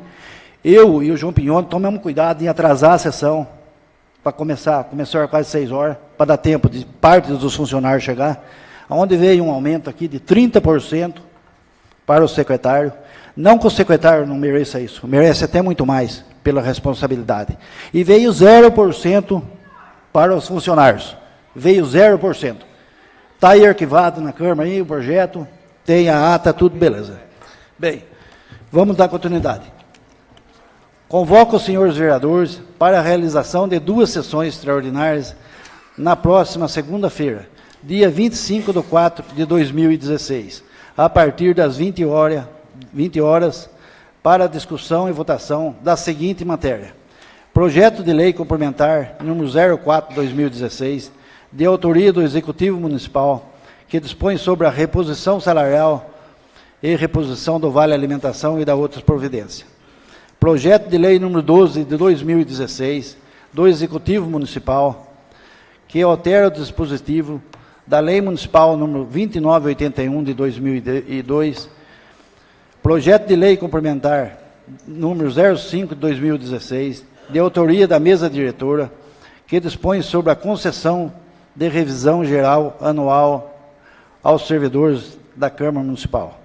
Speaker 1: Eu e o João Pignoni tomamos cuidado em atrasar a sessão, para começar quase 6 horas, para dar tempo de parte dos funcionários chegar, onde veio um aumento aqui de 30% para o secretário. Não que o secretário não mereça isso, merece até muito mais, pela responsabilidade. E veio 0% para os funcionários. Veio 0%. Está aí arquivado na Câmara aí o projeto, tem a ata, tudo beleza. Bem, vamos dar continuidade. Convoco os senhores vereadores para a realização de 2 sessões extraordinárias na próxima segunda-feira, dia 25/4/2016, a partir das 20 horas, para discussão e votação da seguinte matéria: projeto de lei complementar número 04/2016, de autoria do Executivo Municipal, que dispõe sobre a reposição salarial e reposição do Vale Alimentação e da outras providências. Projeto de lei número 12 de 2016, do Executivo Municipal, que altera o dispositivo da Lei Municipal número 2981 de 2002, projeto de lei complementar número 05 de 2016, de autoria da mesa diretora, que dispõe sobre a concessão de revisão geral anual aos servidores da Câmara Municipal.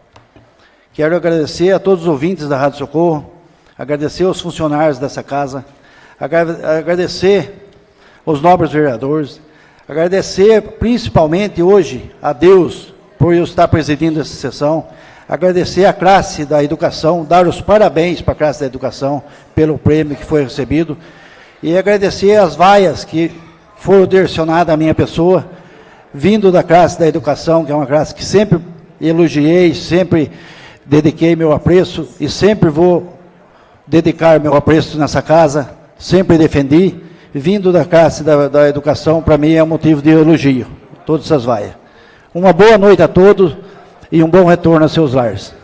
Speaker 1: Quero agradecer a todos os ouvintes da Rádio Socorro, agradecer aos funcionários dessa casa, agradecer aos nobres vereadores, agradecer principalmente hoje a Deus por eu estar presidindo essa sessão, agradecer à classe da educação, dar os parabéns para a classe da educação pelo prêmio que foi recebido, e agradecer as vaias que foram direcionadas à minha pessoa, vindo da classe da educação, que é uma classe que sempre elogiei, sempre dediquei meu apreço e sempre vou dedicar meu apreço nessa casa, sempre defendi, vindo da classe da educação, para mim é um motivo de elogio, todas essas vaias. Uma boa noite a todos e um bom retorno a seus lares.